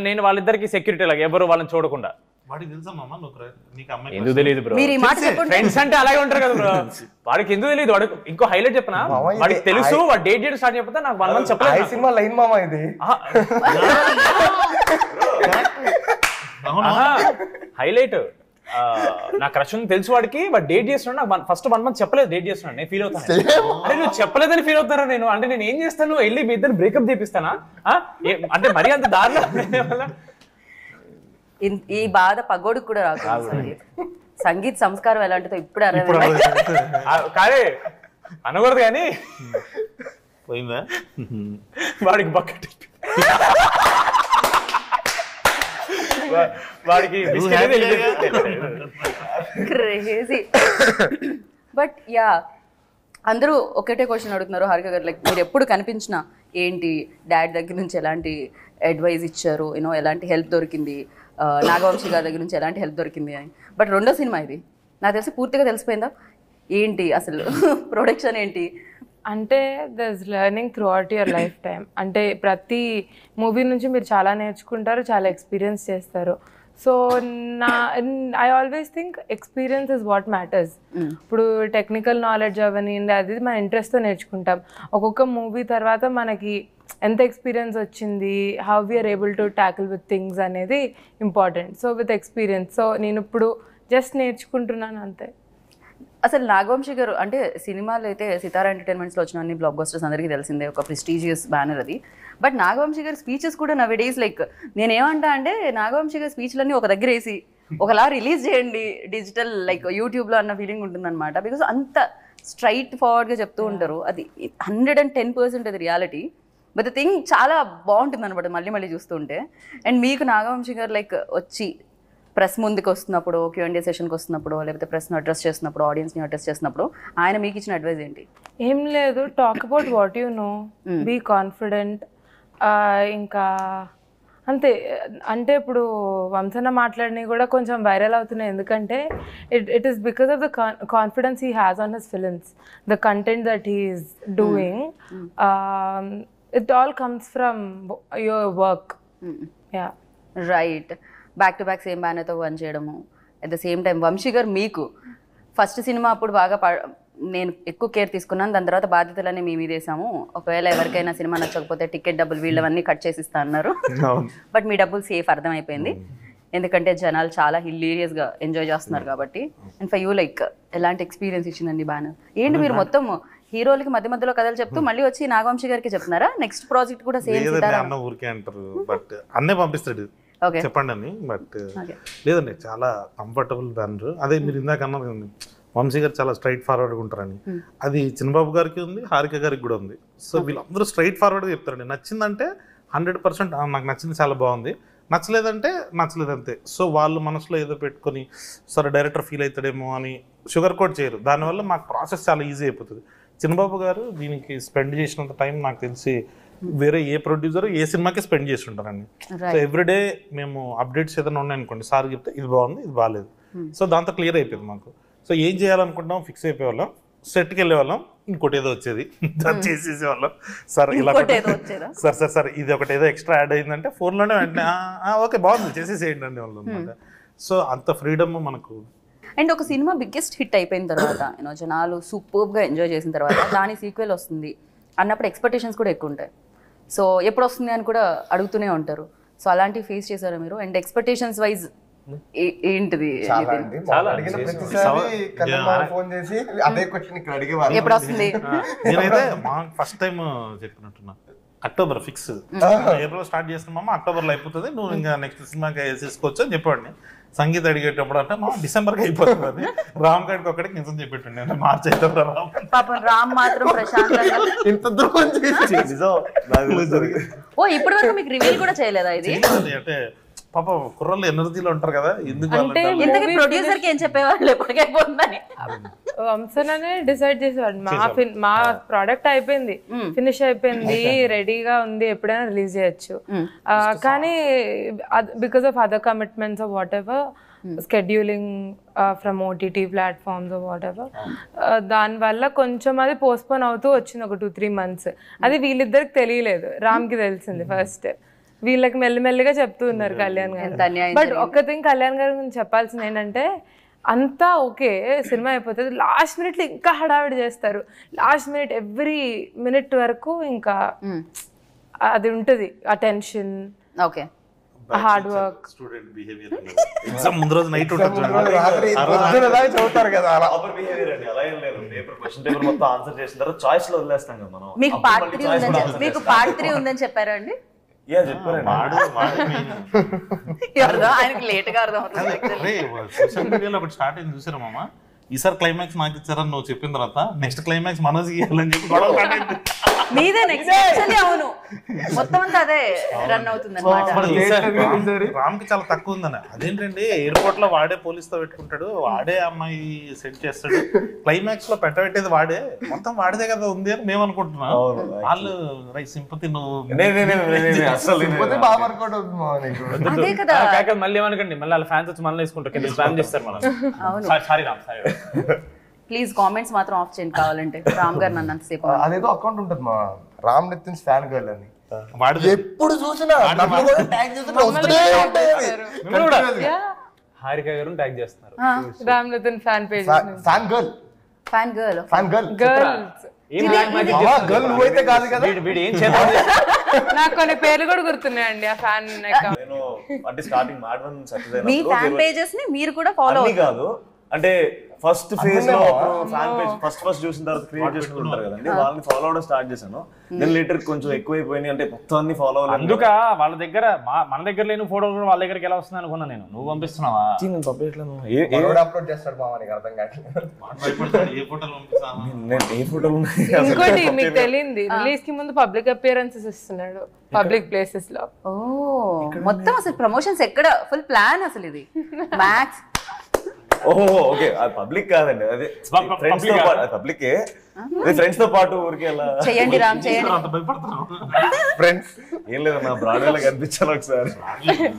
నేను వాళ్ళిద్దరికి సెక్యూరిటీ లాగా, ఎవరు వాళ్ళని చూడకుండా. ఎందుకు తెలియదు బ్రో, ఫ్రెండ్స్ అంటే అలాగే ఉంటారు కదా బ్రో. వాడికి ఎందుకు తెలియదు, వాడికి ఇంకో హైలైట్ చెప్పనా, వాడికి తెలుసు వాడు డేట్ చేయడం స్టార్ట్ చెప్పితే నాకు 1 month చెప్పలేదు. సినిమా లైన్ మామ ఇది హైలైట్. నా క్రష్ తెలుసు వాడికి, వాడు డేట్ చేస్తున్నాడు, నాకు ఫస్ట్ 1 month చెప్పలేదు డేట్ చేస్తున్నాడు. నేను ఫీల్ అవుతాను, అరే నువ్వు చెప్పలేదని ఫీల్ అవుతారా నేను, అంటే నేను ఏం చేస్తాను, వెళ్ళి మీ ఇద్దరు బ్రేకప్ చేపిస్తానా అంటే మరీ అంత దారుణం. ఈ బాధ పగోడికి కూడా రాదు. సంగీత్ సంస్కారం ఎలాంటిదో ఇప్పుడు కానీ అనకూడదు కానీ పోయిందా వాడికి బకెట్ వాడికి క్రేజీ. బట్ యా అందరూ ఒకటే క్వశ్చన్ అడుగుతున్నారు హారిక గారు, లైక్ మీరు ఎప్పుడు కనిపించినా ఏంటి డాడీ దగ్గర నుంచి ఎలాంటి అడ్వైజ్ ఇచ్చారు, యూనో ఎలాంటి హెల్ప్ దొరికింది, నాగవంశీ గారి దగ్గర నుంచి ఎలాంటి హెల్ప్ దొరికింది అని. బట్ రెండో సినిమా ఇది నాకు తెలిసి పూర్తిగా తెలిసిపోయిందా ఏంటి అసలు ప్రొడక్షన్ ఏంటి అంటే there is learning throughout your life time. అంటే ప్రతి మూవీ నుంచి మీరు చాలా నేర్చుకుంటారు, చాలా ఎక్స్పీరియన్స్ చేస్తారు. So I always think experience is what matters. ఇప్పుడు టెక్నికల్ నాలెడ్జ్ అవన్నీ అది మన ఇంట్రెస్ట్తో నేర్చుకుంటాం. ఒక్కొక్క మూవీ తర్వాత మనకి ఎంత ఎక్స్పీరియన్స్ వచ్చింది, how we're able to tackle with things అనేది important. So with experience, so నేను ఇప్పుడు జస్ట్ నేర్చుకుంటున్నాను అంతే. అసలు నాగవంశీ గారు అంటే సినిమాలు అయితే సితారా ఎంటర్టైన్మెంట్స్లో వచ్చిన అన్ని బ్లాక్ బస్టర్స్ అందరికీ తెలిసిందే, ఒక ప్రెస్టీజియస్ బ్యానర్ అది. బట్ నాగవంశీ గారి స్పీచెస్ కూడా నవ్ డేస్ లైక్ నేనేమంటా అంటే నాగవంశీ గారి స్పీచ్లన్నీ ఒక దగ్గర వేసి ఒకలా రిలీజ్ చేయండి డిజిటల్ లైక్ యూట్యూబ్లో అన్న ఫీలింగ్ ఉంటుందన్నమాట. బికాస్ అంత స్ట్రైట్ ఫార్వర్డ్గా చెప్తూ ఉంటారు, అది 110% అది రియాలిటీ. బట్ ద థింగ్ చాలా బాగుంటుంది అనమాట మళ్ళీ మళ్ళీ చూస్తుంటే. అండ్ మీకు నాగవంశీ గారు లైక్ వచ్చి ప్రెస్ ముందుకు వస్తున్నప్పుడు, Q&A సెషన్కి వస్తున్నప్పుడు, లేకపోతే ప్రెస్ను అడ్రస్ చేస్తున్నప్పుడు, ఆడియన్స్ని అడ్రస్ చేస్తున్నప్పుడు ఆయన మీకు ఇచ్చిన అడ్వైజ్ ఏంటి? ఏం లేదు, talk about what you know, be confident. ఇంకా అంతే. అంటే ఇప్పుడు వంశన మాట్లాడినవి కూడా కొంచెం వైరల్ అవుతున్నాయి, ఎందుకంటే it is because of the confidence he has on his films, the content that he is doing. It all comes from your work. Yeah right. Back to back same బ్యానర్తో పని చేయడము, at the same time Vamsi గారు మీకు ఫస్ట్ సినిమా అప్పుడు బాగా నేను ఎక్కువ కేర్ తీసుకున్నాను, దాని తర్వాత బాధ్యతలన్నీ మీ మీద వేసాము, ఒకవేళ ఎవరికైనా సినిమా నచ్చకపోతే టికెట్ డబ్బులు వీళ్ళవన్నీ కట్ చేసిస్తా అన్నారు. బట్ మీ డబ్బులు సేఫ్ అర్థమైపోయింది, ఎందుకంటే జనాలు చాలా హిల్లీరియస్గా ఎంజాయ్ చేస్తున్నారు కాబట్టి. అండ్ ఫర్ యూ లైక్ ఎలాంటి ఎక్స్పీరియన్స్ ఇచ్చిందండి బ్యానర్? ఏంటి మీరు మొత్తం హీరోలకి మధ్య మధ్యలో కథలు చెప్తూ మళ్ళీ వచ్చి నాగవంశీ గారికి చెప్తున్నారా నెక్స్ట్ ప్రాజెక్ట్ కూడా సేమ్? అన్న ఊరికే అంటారు, బట్ అన్నే పంపిస్తాడు చెప్పండి అని. బట్ లేదండి, చాలా కంఫర్టబుల్ బ్యానర్. అదే మీరు ఇందాక అన్నారు కదండి వంశీ గారు చాలా స్ట్రైట్ ఫార్వర్డ్గా ఉంటారని, అది చిన్నబాబు గారికి ఉంది, హారిక గారికి కూడా ఉంది. సో వీళ్ళందరూ స్ట్రైట్ ఫార్వర్డ్గా చెప్తారండి. నచ్చిందంటే 100% నాకు నచ్చింది, చాలా బాగుంది, నచ్చలేదంటే నచ్చలేదంతే. సో వాళ్ళు మనసులో ఏదో పెట్టుకొని సరే డైరెక్టర్ ఫీల్ అవుతాడేమో అని షుగర్ కోట్ చేయరు, దానివల్ల మాకు ప్రాసెస్ చాలా ఈజీ అయిపోతుంది. చిన్నబాబు గారు దీనికి స్పెండ్ చేసినంత టైం నాకు తెలిసి వేరే ఏ ప్రొడ్యూసర్ ఏ సినిమాకి స్పెండ్ చేసి ఉంటారండి. సో ఎవ్రీడే మేము అప్డేట్స్ ఏదైనా ఉన్నాయనుకోండి, సార్ చెప్తే ఇది బాగుంది ఇది బాగాలేదు, సో దాంతో క్లియర్ అయిపోయింది మాకు. సో ఏం చేయాలనుకుంటాం ఫిక్స్ అయిపోయేవాళ్ళం, సెట్కి వెళ్ళే వాళ్ళం, ఇంకోటి ఏదో వచ్చేది చేసేసేవాళ్ళం. సార్ ఇలా సార్ ఇది ఒకటి ఏదో ఎక్స్ట్రా యాడ్ అయిందంటే ఫోన్లోనే వెంటనే ఓకే బాగుంది చేసేసేయండి అండి వాళ్ళు అనమాట. సో అంత ఫ్రీడమ్ మనకు. అండ్ ఒక సినిమా బిగ్గెస్ట్ హిట్ అయిపోయిన తర్వాత జనాలు సూపర్గా ఎంజాయ్ చేసిన తర్వాత దాని సీక్వెల్ వస్తుంది అన్నప్పుడు ఎక్స్పెక్టేషన్స్ కూడా ఎక్కువ ఉంటాయి. సో ఎప్పుడు వస్తుంది అని కూడా అడుగుతూనే ఉంటారు. సో అలాంటివి ఫేస్ చేశారా మీరు? అండ్ ఎక్స్పెక్టేషన్స్ వైజ్ ఏంటిది? ఎప్పుడు వస్తుంది? నేనైతే ఫస్ట్ టైం చెప్పినట్టున్నా అక్టోబర్ ఫిక్స్, ఏప్రిల్ స్టార్ట్ చేస్తున్నామా అక్టోబర్లో అయిపోతుంది, నువ్వు ఇంకా నెక్స్ట్ సినిమాకి వేసేసుకోవచ్చు అని చెప్పాడు. సంగీత అడిగేటప్పుడు అంటే మా డిసెంబర్కి అయిపోతుంది అది. రామ్ గడికి ఒకటికి నిజం చెప్పేటండి, అంటే మార్చి అయితే పాపం రామ్ మాత్రం ప్రశాంతంగా ఇంత ద్రోహం చేసి ఇప్పటి వరకు మీకు రివీల్ కూడా చేయలేదా ఇది? అంటే పాప కుర్రలు ఎనర్జీలో ఉంటారు కదా, ఎందుకు ప్రొడ్యూసర్ కి ఏం చెప్పేవాళ్ళు ఎప్పటికైపోతుందని? వంశననే డిసైడ్ చేసేవాడు. మా ప్రోడక్ట్ అయిపోయింది, ఫినిష్ అయిపోయింది, రెడీగా ఉంది, ఎప్పుడైనా రిలీజ్ చేయొచ్చు. కానీ because of other commitments of what ever, scheduling from OTT platforms what ever, దానివల్ల కొంచెం అది పోస్ట్పోన్ అవుతూ వచ్చింది ఒక 2-3 months. అది వీళ్ళిద్దరికి తెలియలేదు, రామ్కి తెలిసింది ఫస్ట్. వీళ్ళకి మెల్లిమెల్లిగా చెప్తూ ఉన్నారు కళ్యాణ్ గారు. బట్ ఒక్క థింగ్ కళ్యాణ్ గారి గురించి చెప్పాల్సింది ఏంటంటే, అంతా ఓకే సినిమా అయిపోతుంది, లాస్ట్ మినిట్లో ఇంకా హడావిడి చేస్తారు. లాస్ట్ మినిట్ ఎవ్రీ మినిట్ వరకు ఇంకా అది ఉంటుంది, ఆ tension, okay hard work. Student behaviour exam ముందు రోజు నైట్ చదువుతారు కదా, అలా క్వశ్చన్ పేపర్ మొత్తం ఆన్సర్ చేసిన తర్వాత చాయిస్ లో వదిలేస్తాం కదా మనం. మీకు పార్ట్ 3 ఉందని చెప్పారా అండి? ఆయనకి లేట్ గా అర్థం అవుతుంది. సోషల్ మీడియాలో ఒకటి స్టార్ట్ అయింది చూసారా మామ, ఈసారి క్లైమాక్స్ నాకు ఇచ్చారని నువ్వు చెప్పిన తర్వాత నెక్స్ట్ క్లైమాక్స్ మనోజ్ ఇవ్వాలని చెప్పి గొడవ స్టార్ట్ అయింది. మీదే నెక్స్ట్ యాక్చువల్లీ అవును, మొత్తం అంతా అదే రన్ అవుతుంది అన్నమాట. రామ్ కి చాలా తక్కువ ఉందని. అదేంటండి ఎయిర్పోర్ట్ లో వాడే పోలీస్ తో పెట్టుకుంటాడు, వాడే అమ్మాయి సెట్ చేస్తాడు, క్లైమాక్స్ లో పెట్టబెట్టేది వాడే, మొత్తం వాడిదే కదా ఉంది అని మేము అనుకుంటున్నాం. వాళ్ళు సింపతి అదే కదా. మళ్ళీ ఏమనుకోండి, మళ్ళీ వాళ్ళ ఫ్యాన్స్ వచ్చి మళ్ళీ వేసుకుంటారు, కింద స్పామ్ చేస్తారు మనం. Sorry Ram, sorry. Please comments మాత్రం ఆఫ్ చేయండి కావాలంటే. రామ్ గారు నన్ను అంతసేపు అదేదో అకౌంట్ ఉంటుంది మా రామ్ నితిన్ ఫ్యాన్ గర్ల్ అని, ఎప్పుడు చూసినా హారిక గారు ట్యాగ్ చేస్తున్నారు. Ram Nithin fan page, fan girl, fan girl, fan girl, girls. Girl నువ్వైతే కాదు కదా. నాకు కొన్ని పేర్లు కూడా గుర్తున్నాయండి ఆ ఫ్యాన్. నేను అంటే స్టార్టింగ్ మాడవన్ సక్సెస్ మీ ఫ్యాన్ పేజెస్ ని మీరు కూడా ఫాలో కాదు, అంటే ఫస్ట్ ఫేజ్ లో ఫ్యాన్ పేజ్ ఫస్ట్ చూసిన తర్వాత క్రియేట్ చేసుకుంటారు కదండి, వాళ్ళని ఫాలో అవడం స్టార్ట్ చేశాను. నేను లేటర్ కొంచెం ఎక్కువైపోయినాయి, అంటే మొత్తాన్ని ఫాలో అవ్వాలి. అందుక వాళ్ళ దగ్గర మన దగ్గర లేని ఫోటో కూడా వాళ్ళ దగ్గరికి ఎలా వస్తుంది అనుకున్నా నేను. నువ్వు పంపిస్తున్నావా? నేను పంపించలేను. అప్లోడ్ చేస్తాడు మామ, నీకు అర్థం కాదు ఏ ఫోటోలు పంపిస్తాను నేను ఏ ఫోటోలు. ఇంకోటి మీకు తెలియంది, రిలీజ్ కి ముందు పబ్లిక్ అపియరెన్సెస్ ఇస్తున్నాడు పబ్లిక్ ప్లేసెస్ లో. ఓ మొత్తం అసలు ప్రమోషన్స్ ఎక్కడ ఫుల్ ప్లాన్ అసలు ఇది మ్యాక్స్. ఓహో ఓకే, అది పబ్లిక్ కాదండి, అదే ఫ్రెండ్స్ తో పాటు. పబ్లికే, ఫ్రెండ్స్ తో పాటు ఊరికి అలా చేయండి రామ్ చేయండి. ఫ్రెండ్స్ ఏం లేదు, నా బ్రాడ్వేలో కనిపించాను ఒకసారి.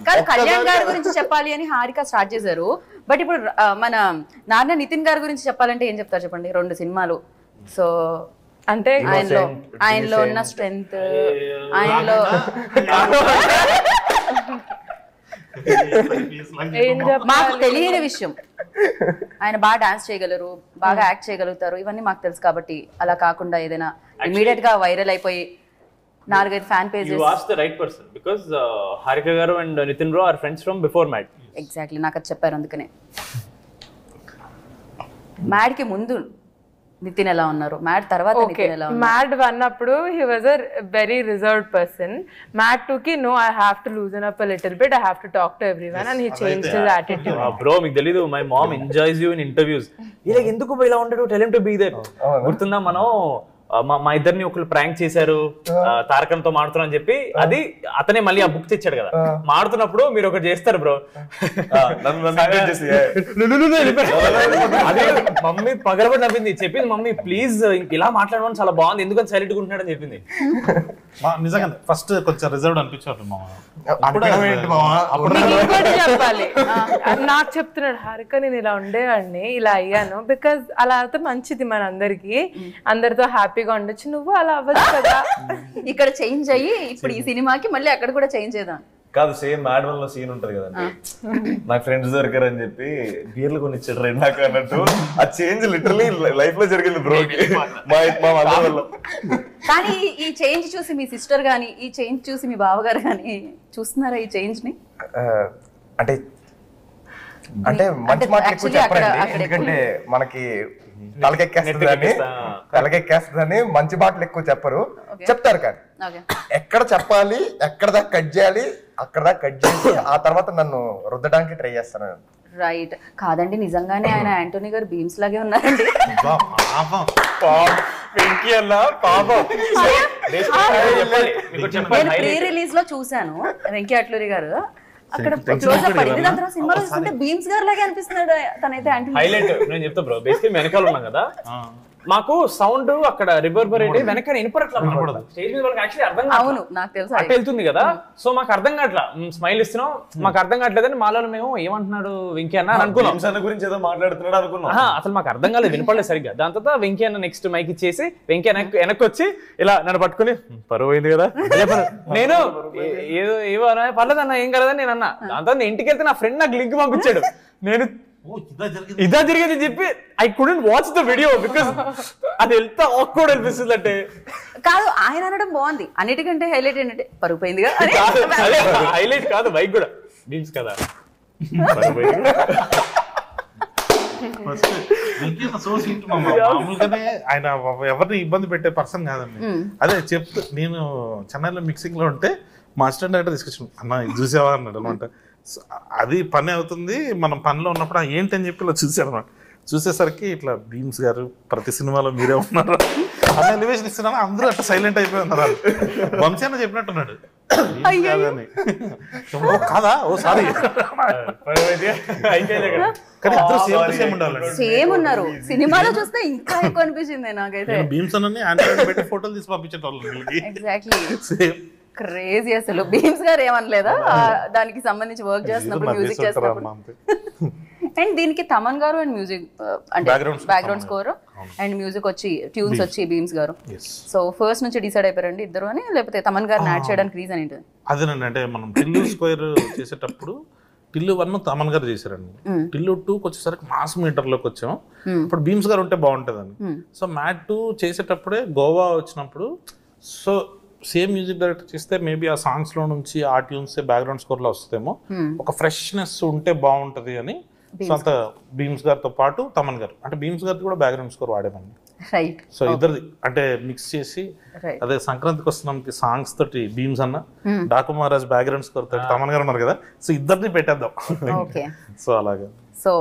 కాదు, కళ్యాణ్ గారి గురించి చెప్పాలి అని హారిక స్టార్ట్ చేశారు. బట్ ఇప్పుడు మన నాన్న నితిన్ గారి గురించి చెప్పాలంటే ఏం చెప్తారు చెప్పండి? 2 సినిమాలు. సో అంటే ఆయనలో ఉన్న స్ట్రెంగ్త్, ఆయనలో మాకు తెలియని విషయం, ఆయన బాగా డాన్స్ చేయగలరు, బాగా యాక్ట్ చేయగలుగుతారు, ఇవన్నీ మాకు తెలుసు. కాబట్టి అలా కాకుండా ఏదైనా ఇమీడియట్ గా వైరల్ అయిపోయి 4-5 fan pages. You asked the right person because Harika garu and Nitin bro are friends from before Mad. Exactly, నాకు అది చెప్పారు అందుకనే. మ్యాడ్ కి ముందు నితిన్ ఎలా ఉన్నారు, మ్యాడ్ తర్వాత నితిన్ ఎలా ఉన్నారు? మ్యాడ్ 1 అప్పుడు he was a very reserved person. Mad 2 కి no, I have to loosen up a little bit, I have to talk to everyone, and he changed his attitude. Bro, మీకు తెలీదు, my mom enjoys you in interviews. ఇలా ఎందుకు ఇలా ఉంటాడు, tell him to be there. గుర్తుందా, మనం మా ఇద్దరిని ఒకళ్ళు ప్రాంక్ చేశారు తారకంతో మాడుతున్నా అని చెప్పి, అది అతనే మళ్ళీ ఆ బుక్ తెచ్చాడు కదా. మాడుతున్నప్పుడు మీరు ఒకటి చేస్తారు బ్రో, అదే మమ్మీ పగలబడి నవ్వింది, చెప్పింది మమ్మీ ప్లీజ్ ఇలా మాట్లాడమని చాలా బాగుంది, ఎందుకని సైలెంట్ గా ఉంటున్నాడు అని చెప్పింది. నిజంగా ఫస్ట్ కొంచెం రిజర్వ్డ్ అనిపించారు ఇంకోటి చెప్పాలి, నాకు చెప్తున్నాడు హారిక నేను ఇలా ఉండేవాడిని ఇలా అయ్యాను బికాజ్ అలా అయితే మంచిది మన అందరికి, అందరితో హ్యాపీగా ఉండొచ్చు, నువ్వు అలా అవ్వచ్చు కదా. ఇక్కడ చేంజ్ అయ్యి ఇప్పుడు ఈ సినిమాకి మళ్ళీ అక్కడ కూడా చేంజ్ చేద్దాం. కాదు, సేమ్ మ్యాడ్ వన్ లో సీన్ ఉంటది కదండి, నాకు ఫ్రెండ్స్ దొరికారు అని చెప్పి బీర్లు కొని ఇచ్చాడు రెండు నాకు అన్నట్టు. ఆ చేంజ్ లిటరలీ లైఫ్ లో జరిగింది బ్రోకి మా వల్ల. కానీ ఈ చేంజ్ చూసి మీ సిస్టర్ గానీ, ఈ చేంజ్ చూసి మీ బావగారు గానీ చూస్తున్నారా ఈ చేంజ్ ని? అంటే అంటే మంచి మాటలు ఎక్కువ చెప్పరండి, ఎందుకంటే మనకి తలకెక్కేస్తుందని మంచి మాటలు ఎక్కువ చెప్పరు, చెప్తారు కానీ ఎక్కడ చెప్పాలి ఎక్కడ దాకా కట్ చేయాలి అక్కడ దాకా కట్ చేసి ఆ తర్వాత నన్ను రుద్దడానికి ట్రై చేస్తాను. రైట్. కాదండి నిజంగానే ఆయన యాంటోనీ గారు బీమ్స్ లాగే ఉన్నారండి. నేను ప్రీ రిలీజ్ లో చూసాను వెంకీ అట్లూరి గారు, అక్కడ క్లోజ్అప్ పడింది, దాని తర్వాత సినిమాలో చూస్తుంటే బీమ్స్ గారు లాగే అనిపిస్తున్నాడు తనైతే. హైలైట్ నేను చెప్తా బ్రో, బేసికలీ వెనకాల ఉన్నాం కదా, మాకు సౌండ్ అక్కడ రివర్బరేట్ వెనక వినపడట్లా, స్టేజ్ మీద వాళ్ళకి యాక్చువల్లీ అర్థం కాదు. అవును నాకు తెలుసు అట్లా వెళ్తుంది కదా, సో మాకు అర్థం కావట్లా, స్మైల్ ఇస్తున్నాం మాకు అర్థం కావట్లేదని మాలో మేము ఏమంటున్నాడు వెంకీ అన్న అనుకున్నాం, అన్న గురించి ఏదో మాట్లాడుతున్నాడు అనుకున్నాం, అసలు మాకు అర్థం కాలేదు, వినపడలేదు సరిగ్గా. దాని తర్వాత వెంకీ అన్న నెక్స్ట్ మైక్ ఇచ్చేసి వెంకీ వెనక్కి వచ్చి ఇలా నన్ను పట్టుకుని పరువు అయింది కదా నేను ఏవో పర్లేదన్న ఏం కలదని నేను అన్నా. దాని తర్వాత ఇంటికి వెళ్తే నా ఫ్రెండ్ నాకు లింక్ పంపించాడు, నేను ఇదా జరిగేది చెప్పి I couldn't watch the video because అది ఎంత ఆక్వర్డ్ అనిపిస్తుంది అంటే. కాదు ఆయన అనడం బాగుంది, అన్నిటికంటే హైలైట్ ఏంటంటే పరుగు పోయిందిగా. హైలైట్ కాదు బైక్ కూడా బీమ్స్ కదా. మామూలుగానే ఆయన ఎవరిని ఇబ్బంది పెట్టే పర్సన్ కాదండి. అదే చెప్తూ నేను చెన్నైలో మిక్సింగ్ లో ఉంటే మా అసిస్టెంట్ డైరెక్టర్ తీసుకొచ్చాను, అన్న ఇది చూసావా అన్నాడు అనమాట. అది పని అవుతుంది, మనం పనిలో ఉన్నప్పుడు ఏంటని చెప్పి ఇలా చూసాడు అనమాట. చూసేసరికి ఇట్లా బీమ్స్ గారు ప్రతి సినిమాలో మీరే ఉన్నారు అలా ఎలివేషన్ ఇస్తున్నాను, అందరూ అట్లా సైలెంట్ అయిపోయి ఉన్నారు. వంశీ అన్న చెప్పినట్టున్నాడు కాదా, ఓ సారీ సేమ్ ఉండాలి. సేమ్ ఉన్నారు, సినిమాలో చూస్తే ఇంకా ఎక్కువ అనిపించింది నాకైతే. బీమ్స్ అన్న పెట్టి ఫోటోలు తీసి పంపించేటోళ్ళు. Exactly crazy. అసలు బీమ్స్ గారు ఏమనలేదా దానికి సంబంధించి వర్క్ చేస్తున్నప్పుడు, మ్యూజిక్ చేస్తున్నప్పుడు? అండ్ దీనికి తమన్ గారు అండ్ మ్యూజిక్ అంటే బ్యాక్గ్రౌండ్ స్కోర్ అండ్ మ్యూజిక్ వచ్చి ట్యూన్స్ వచ్చి బీమ్స్ గారు. సో ఫస్ట్ నుంచి డిసైడ్ అయిపోయారండి ఇద్దరు అని, లేకపోతే తమన్ గారిని యాడ్ చేయడానికి రీజన్ ఏంటి? అదేనండి, అంటే మనం టిల్లు స్క్వేర్ చేసేటప్పుడు టిల్లు 1 తమన్ గారు చేశారండి, టిల్లు 2 వచ్చేసరికి మాస్ మీటర్ లోకి వచ్చాం, ఇప్పుడు బీమ్స్ గారు ఉంటే బాగుంటుందని. సో మ్యాట్ 2 చేసేటప్పుడే గోవా వచ్చినప్పుడు, సో సేమ్ మ్యూజిక్ డైరెక్టర్ చేస్తే మేబీ ఆ సాంగ్స్ లో నుంచి ఆ ట్యూన్స్ బ్యాక్గ్రౌండ్ స్కోర్ లో వస్తుందేమో, ఒక ఫ్రెష్నెస్ ఉంటే బాగుంటది అని. సో అంత బీమ్స్ గారితో పాటు తమన్ గారు, అంటే బీమ్స్ గారి కూడా బ్యాక్గ్రౌండ్ స్కోర్ వాడేమండి. రైట్. సో ఇద్దరిది అంటే మిక్స్ చేసి, అదే సంక్రాంతికి వస్తున్నాంకి సాంగ్స్ తోటి బీమ్స్ అన్న, డాకు మహారాజ్ బ్యాక్గ్రౌండ్ స్కోర్ తోటి తమన్ గారు ఉన్నారు కదా, సో ఇద్దరిని పెట్టేద్దాం. సో అలాగే. సో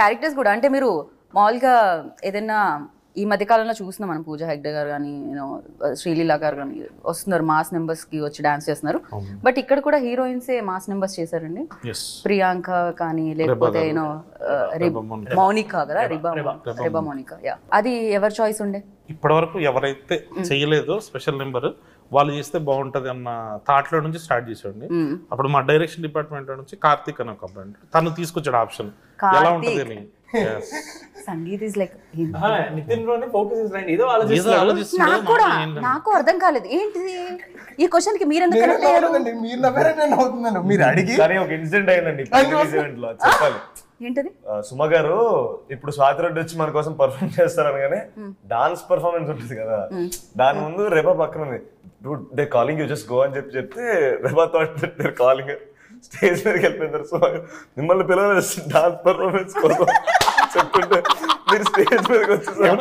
క్యారెక్టర్స్ కూడా అంటే మీరు మామూలుగా ఏదైనా ఈ మధ్యకాలంలో చూస్తున్నాం మనం, పూజా హెగ్డే గారు కానీ శ్రీలీల గారు కానీ వస్తున్నారు, మాస్ నెంబర్స్ కి వచ్చి డాన్స్ చేస్తున్నారు. బట్ ఇక్కడ కూడా హీరోయిన్స్ మాస్ నెంబర్స్ చేశారండి. ప్రియాంక కానీ లేకపోతే మౌనికా కదా, రిబా మౌనికా. అది ఎవరి చాయిస్ ఉండే? ఇప్పటి వరకు ఎవరైతే చేయలేదో స్పెషల్ నెంబర్ వాళ్ళు చేస్తే బాగుంటది అన్న థాట్ లో నుంచి స్టార్ట్ చేసాడు. అప్పుడు మా డైరెక్షన్ డిపార్ట్మెంట్ నుంచి కార్తీక్ అని ఒక అబ్బాయి తను తీసుకొచ్చాడు ఆప్షన్ ఎలా ఉంటది అని. సంగీత్ ఇస్ లైక్ నాకు అర్థం కాలేదు ఏంటిది ఈ క్వశ్చన్ కి మీరు ఎందుకు కనెక్ట్ అయ్యారు? మీరు అడిగి ఒక ఇన్సిడెంట్ అయిందండి ఈవెంట్ లో, చెప్పాలి. ఏంటది? సుమ గారు ఇప్పుడు స్వాతి రెడ్డి వచ్చి మన కోసం పర్ఫార్మ్ చేస్తారు అనగానే డాన్స్ పర్ఫార్మెన్స్ ఉంటుంది కదా, దాని ముందు రెబా పక్కన ఉంది, they calling you just go అని చెప్తే రెబా థాట్ కాలింగ్ స్టేజ్ మీదకి వెళ్ళిపోయింది. సుమ మిమ్మల్ని పిలవలేదు డాన్స్ పర్ఫార్మెన్స్ కోసం చెప్తుంటే మీరు స్టేజ్ మీదకి వచ్చేసారు.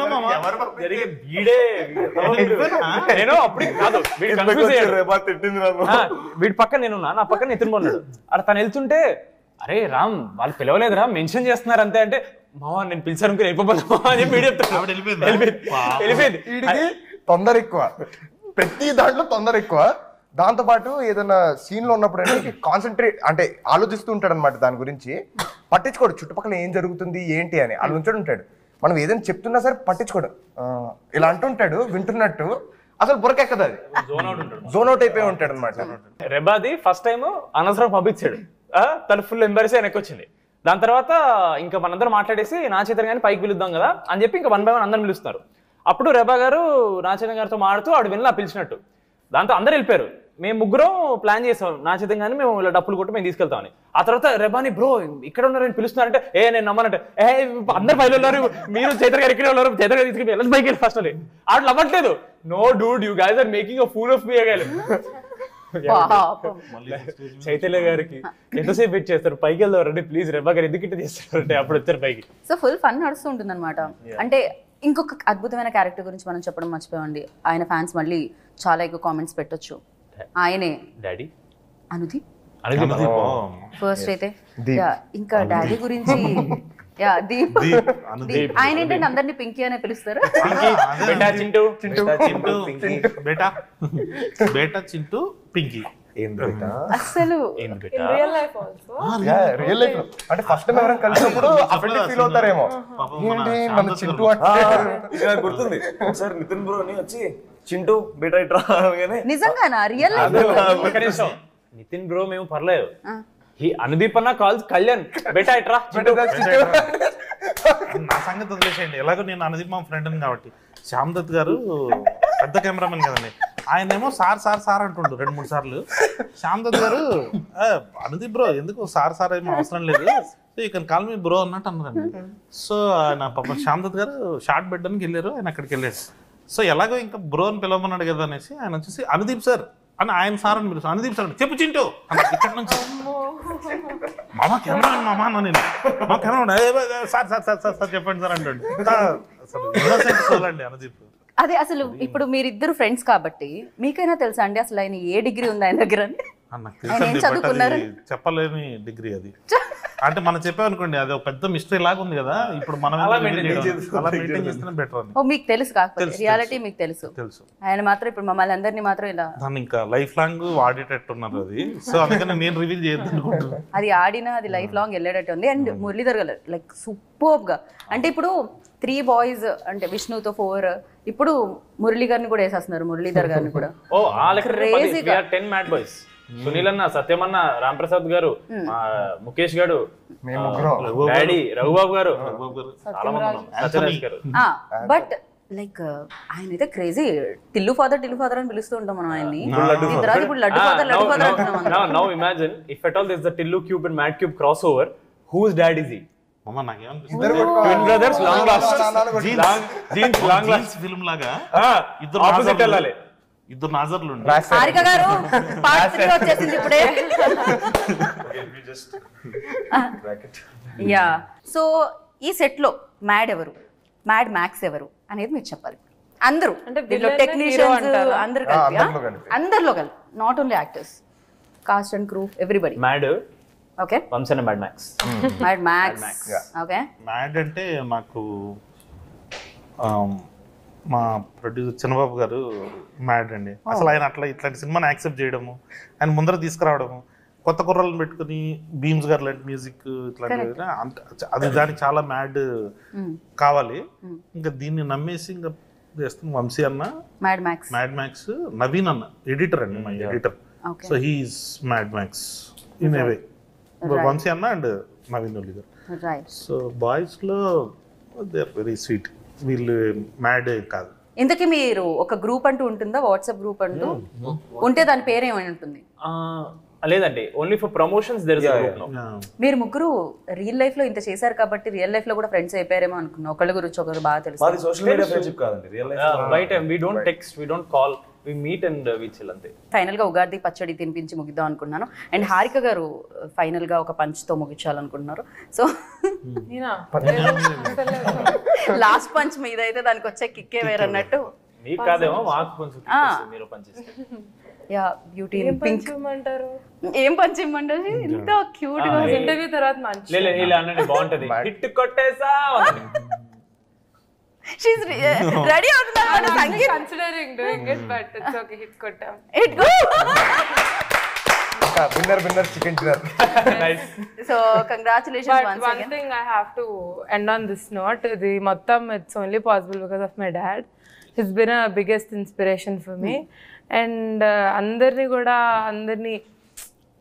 వీడి పక్కన నేను నా పక్కన నితిన్ ఉన్నాడు, అక్కడ తను వెళ్తుంటే అరే రామ్ వాళ్ళు పిలవలేదురా మెన్షన్ చేస్తున్నారు అంతే అంటే, మావా నేను పిలిచాను వెళ్ళిపోయింది. తొందర ఎక్కువ, ప్రతి దాంట్లో తొందర ఎక్కువ. దాంతో పాటు ఏదైనా సీన్ లో ఉన్నప్పుడు అంటే కాన్సన్ట్రేట్ అంటే ఆలోచిస్తూ ఉంటాడు అనమాట, దాని గురించి పట్టించుకోడు, చుట్టుపక్కల ఏం జరుగుతుంది ఏంటి అని అలా ఉంచాడు ఉంటాడు. మనం ఏదైనా చెప్తున్నా సరే పట్టించుకోడు, ఇలా అంటుంటాడు వింటున్నట్టు, అసలు బురకెక్కదు అది, జోన్ అవుట్ ఉంటాడు. జోన్ అవుట్ అయిపోయి ఉంటాడు అనమాట. రెబాది ఫస్ట్ టైం అనవసరం పంపించాడు, తను ఫుల్ ఎంబర్స్ వెనక్కి వచ్చింది. దాని తర్వాత ఇంకా మనందరం మాట్లాడేసి నా చైతన్య గారిని పైకి పిలుద్దాం కదా అని చెప్పి ఇంకా 1 by 1 అందరం పిలుస్తున్నారు. అప్పుడు రెబా గారు నా చైతన్య గారితో మాడుతూ ఆవిడ వెళ్ళి పిలిచినట్టు. దాంతో అందరు వెళ్ళిపోయారు. మేము ముగ్గురం ప్లాన్ చేసాం నా చైతన్య గారిని మేము ఇలా డప్పులు కొట్టి మేము తీసుకెళ్తామని. ఆ తర్వాత రెబాని బ్రో ఇక్కడ ఉన్నారని పిలుస్తున్నారంటే నేను నమ్మనంటే అందరు పైలు ఉన్నారు, మీరు చైతన్య గారు ఇక్కడ ఉన్నారు, చైతన్య గారు తీసుకెళ్ళి వెళ్ళి పైకి వెళ్ళి ఫస్ట్ అని ఆవిడ అవ్వట్లేదు. No dude you guys are making a fool of me again. Chaitanya గారికి ఎంతసేపు వెయిట్ చేస్తారు, పైకి వెళ్దాం ప్లీజ్ రెబా గారు ఎందుకు ఇట్లా చేస్తారంటే అప్పుడు వచ్చారు పైకి. సో ఫుల్ ఫన్ నడుస్తూ ఉంటుంది అనమాట. అంటే ఇంకొక అద్భుతమైన క్యారెక్టర్ గురించి మనం చెప్పడం మర్చిపోయామండి. ఆయన ఫ్యాన్స్ మళ్ళీ చాలా ఎక్కువ కామెంట్స్ పెట్టొచ్చు. ఆయనే డాడీ అనుదీప్. ఫస్ట్ అయితే ఇంకా డాడీ గురించి దీప్. ఆయన ఏంటంటే అందరినీ పింకీ అనే పిలుస్తారు. అసలు real life also real life అంటే ఫస్ట్ టైం ఎవరైనా కలిసినప్పుడు అఫెండ్ ఫీల్ అవుతారేమో, ఏంటి మన చింటూ అంటే గుర్తుంది ఒకసారి నితిన్ బ్రో అని వచ్చి చింటూ బేటా ఇట్రా అనగానే నిజంగానా రియల్ లైఫ్. నితిన్ బ్రో మేము పర్లేదు, అనుదీప్ అన్న కాల్స్ కళ్యాణ్ బేటా ఇట్రా. నా సంగతి వదిలేసేయండి. ఎలాగో నేను అనుదీప్ మా ఫ్రెండ్ కాబట్టి. శ్యామ్ దత్ గారు పెద్ద కెమెరామెన్ కదండి, ఆయనేమో సార్ సార్ సార్ అంటుండు 2-3 సార్లు. శ్యామ్ దత్ గారు అనుదీప్ బ్రో ఎందుకు సార్ సార్ ఏమో అవసరం లేదు, so you can call me bro అన్నట్టు అన్నారండి. సో ఆయన పాప శ్యామ్ దత్ గారు షార్ట్ బెడ్డానికి వెళ్ళారు, ఆయన అక్కడికి వెళ్ళారు. సో ఎలాగో ఇంకా బ్రో అని పిలవమన్నాడు కదా అనేసి ఆయన వచ్చేసి అనుదీప్ సార్ అని ఆయన సార్ అని పిలుస్తాను. అనుదీప్ సార్ చెప్పు చింటూ ఇక్కడ నుంచి మామ కెమెరా మామ అన్నా నేను మా camera sir sir sir sir sir చెప్పండి సార్ అంటాడు. అసలు అండి అనుదీప్. అదే అసలు ఇప్పుడు మీరిద్దరు ఫ్రెండ్స్ కాబట్టి మీకైనా తెలుసా అండి అసలు ఆయన ఏ డిగ్రీ ఉంది ఆయన దగ్గర? నాకు తెలుసండి, చెప్పలేని డిగ్రీ అది. అంటే మనం చెప్పామనుకోండి అది ఒక పెద్ద మిస్టరీ లాగా ఉంది కదా. ఇప్పుడు మనం అలా మెయింటైన్ చేస్తేనే బెటర్ అని. ఓ మీకు తెలుసు కాకపోతే రియాలిటీ మీకు తెలుసు. ఆయన మాత్రం ఇప్పుడు మమ్మల్ని అందరినీ మాత్రం ఇలా దాన్ని ఇంకా లైఫ్ లాంగ్ వాడేటట్టు ఉన్నారు అది. సో అందుకని నేను రివీల్ చేయొద్దు అనుకుంటున్నాను. అది ఆడినా అది లైఫ్ లాంగ్ వెళ్ళేటట్టు ఉంది. అండ్ మురళీధర్ గారు లైక్ సూపర్బ్ గా, అంటే ఇప్పుడు 3 బాయ్స్ అంటే విష్ణుతో 4, ఇప్పుడు మురళీ గారిని కూడా వేసేస్తున్నారు, మురళీధర్ గారిని కూడా. ఓ క్రేజీగా 10 మ్యాడ్ బాయ్స్. సునీల్ అన్న, సత్యం అన్న, రామ్ ప్రసాద్ గారు, ముఖేష్ గారు, డాడీ రఘుబాబు గారు, చాలా మంది సత్యరాజ్ గారు. బట్ లైక్ ఆయన అయితే క్రేజీ. టిల్లు ఫాదర్ అని పిలుస్తూ ఉంటాం మనం ఆయన్ని. ఇప్పుడు లడ్డు ఫాదర్ అంటున్నాం. Now imagine if at all this the Tillu cube and mad cube crossover, whose dad is he? మామ నాకేమనిపిస్తుంది twin brothers long lost film లాగా ఆపోజిట్ వెళ్ళాలి. ఇద్దరు నాజర్లు హారిక గారు పార్ట్ 3 వచ్చేసింది ఇప్పుడే. యా సో ఈ సెట్ లో మ్యాడ్ ఎవరు, మ్యాడ్ మ్యాక్స్ ఎవరు అనేది మీరు చెప్పాలి. అందరూ అంటే టెక్నీషియన్స్ అందరిలో కలిపి, not only actors, cast and crew, everybody. Mad okay వంశన Mad Max. Mad Max okay. Mad అంటే నాకు మా ప్రొడ్యూసర్ చిన్నబాబు గారు మ్యాడ్ అండి. అసలు ఆయన అట్లా ఇట్లాంటి సినిమాని యాక్సెప్ట్ చేయడము, ఆయన ముందర తీసుకురావడము, కొత్త కుర్రలను పెట్టుకుని బీమ్స్ గారు లాంటి మ్యూజిక్ ఇట్లాంటి అది దానికి చాలా మ్యాడ్ కావాలి. ఇంకా దీన్ని నమ్మేసి ఇంకా చేస్తుంది వంశీ అన్న, మ్యాడ్ మ్యాక్స్, నవీన్ అన్న ఎడిటర్ అండి, my editor. So he's mad max in a way. Vamsi అన్న అండ్ నవీన్ ఒలి గారు. సో బాయ్స్ లో దే ఆర్ వెరీ స్వీట్. వీళ్ళు మ్యాడ్ కాదు. ఇంతకీ మీరు ఒక గ్రూప్ అంటూ ఉంటుందా, వాట్సాప్ గ్రూప్ అంటూ ఉంటే దాని పేరు ఏమై ఉంటుంది? లేదండి, only for promotions there is a group now. మీరు ముగ్గురు రియల్ లైఫ్ లో ఇంత చేశారు కాబట్టి రియల్ లైఫ్ లో కూడా ఫ్రెండ్స్ అయిపోయారేమో అనుకున్నా. ఒకళ్ళ గురించి ఒకరు బాగా తెలుసు. మాది సోషల్ మీడియా ఫ్రెండ్షిప్ కాదండి, రియల్ లైఫ్ బయట we don't text, we don't call, we meet and we chill అంతే. ఫైనల్ గా ఉగాది పచ్చడి తినిపించి ముగిద్దాం అనుకున్నాను. అండ్ హారిక గారు ఫైనల్ గా ఒక పంచ్ తో ముగించాలనుకుంటున్నారు. సో లాస్ట్ పంచ్ మీద అయితే దానికి వచ్చే కిక్కే వేరన్నట్టు. మీకు కాదేమో, మాకు కొంచెం మీరు పంచ్ చేస్తారు. యా బ్యూటీ ఇన్ పింక్ అంటారు. ఏం పంచ్ ఇమ్మంటారు? ఇంత క్యూట్ గా ఇంటర్వ్యూ తర్వాత మంచి ఇలా అనండి, బాగుంటది. హిట్ కొట్టేసా షీస్ రెడీ అవుతున్నారు. Sangeet considering doing it but it's okay. Hit కొట్టాం. It go winner chicken dinner. Nice. So congratulations once again. One thing I have to end on this note, ఇది మొత్తం it's only possible because of my dad. He's been a biggest inspiration for me. And అందరినీ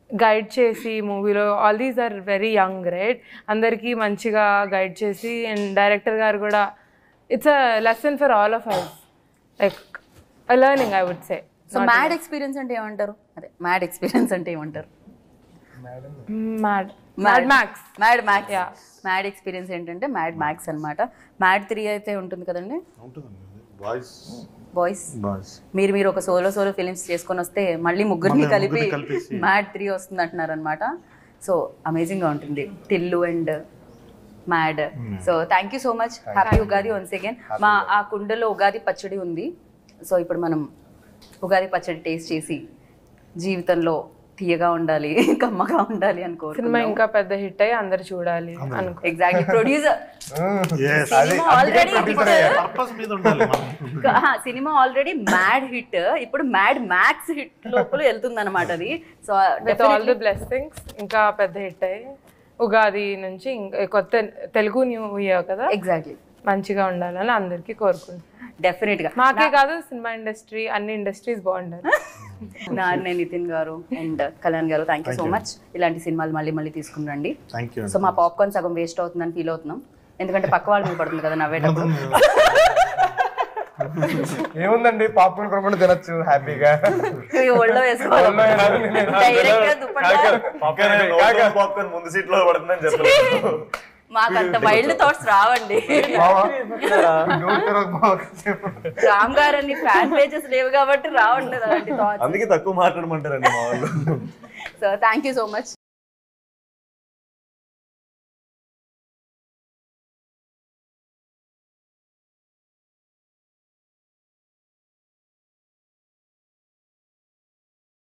గైడ్ చేసి మూవీలో all these are very young right, అందరికీ మంచిగా గైడ్ చేసి, అండ్ డైరెక్టర్ గారు కూడా it's a lesson for all of us, like a learning I would say. So mad experience అంటే ఏమంటారు? అదే మ్యాడ్ ఎక్స్పీరియన్స్ అంటే ఏమంటారు? Mad Max. మ్యాడ్ ఎక్స్పీరియన్స్ ఏంటంటే మ్యాడ్ మ్యాక్స్ అన్నమాట. మ్యాడ్ 3 అయితే ఉంటుంది కదండి, బాయ్స్. మీరు ఒక సోలో ఫిలిమ్స్ చేసుకొని వస్తే మళ్ళీ ముగ్గురిని కలిపి మ్యాడ్ 3 వస్తుంది అంటున్నారు అనమాట. సో అమేజింగ్గా ఉంటుంది Tillu and mad. So thank you so much. Happy Ugadi once again. ఆ కుండలో ఉగాది పచ్చడి ఉంది. సో ఇప్పుడు మనం ఉగాది పచ్చడి టేస్ట్ చేసి జీవితంలో తీయగా ఉండాలి, కమ్మగా ఉండాలి అనుకో. సినిమా ఇంకా పెద్ద హిట్ అయ్యి అందరు చూడాలి అనుకో. Exactly. Producer cinema already mad hit, ఇప్పుడు మ్యాడ్ మ్యాక్స్ హిట్ లోపల వెళ్తుంది అనమాట అది. సో ఆల్ ది బ్లెస్సింగ్స్, ఇంకా పెద్ద హిట్ అయ్యి ఉగాది నుంచి కొత్త తెలుగు న్యూ ఇయర్ కదా, ఎగ్జాక్ట్లీ మంచిగా ఉండాలని అందరికీ కోరుకుంటున్నాను. డెఫినెట్ గా మాకే కాదు, సినిమా ఇండస్ట్రీ అన్ని ఇండస్ట్రీస్ బాగుండాలి. నాన్నే నితిన్ గారు అండ్ కళ్యాణ్ గారు థ్యాంక్ యూ సో మచ్. ఇలాంటి సినిమాలు మళ్ళీ తీసుకుని రండి. సో మా పాప్కార్న్ సగం వేస్ట్ అవుతుందని ఫీల్ అవుతున్నాం, ఎందుకంటే పక్క వాళ్ళ మీద పడుతుంది కదా నవ్వేటప్పుడు. ఏముందండి, పాప్కార్న్ కొనుక్కొని తినచ్చు హ్యాపీగా. ఒళ్ళో వేసుకోవాలి డైరెక్ట్ గా దుప్పట్టా. పాప్కార్న్ ముందు సీట్ లో పడుతుందని చెప్పలేదు. మాకు అంత వైల్డ్ థాట్స్ రావండి. రామ్ గారు అన్ని ఫ్యాన్ పేజెస్ లేవు కాబట్టి రావండి అలాంటి థాట్స్. అందుకే తక్కువ మాట్లాడమంటారండి మా వాళ్ళు. So thank you so much.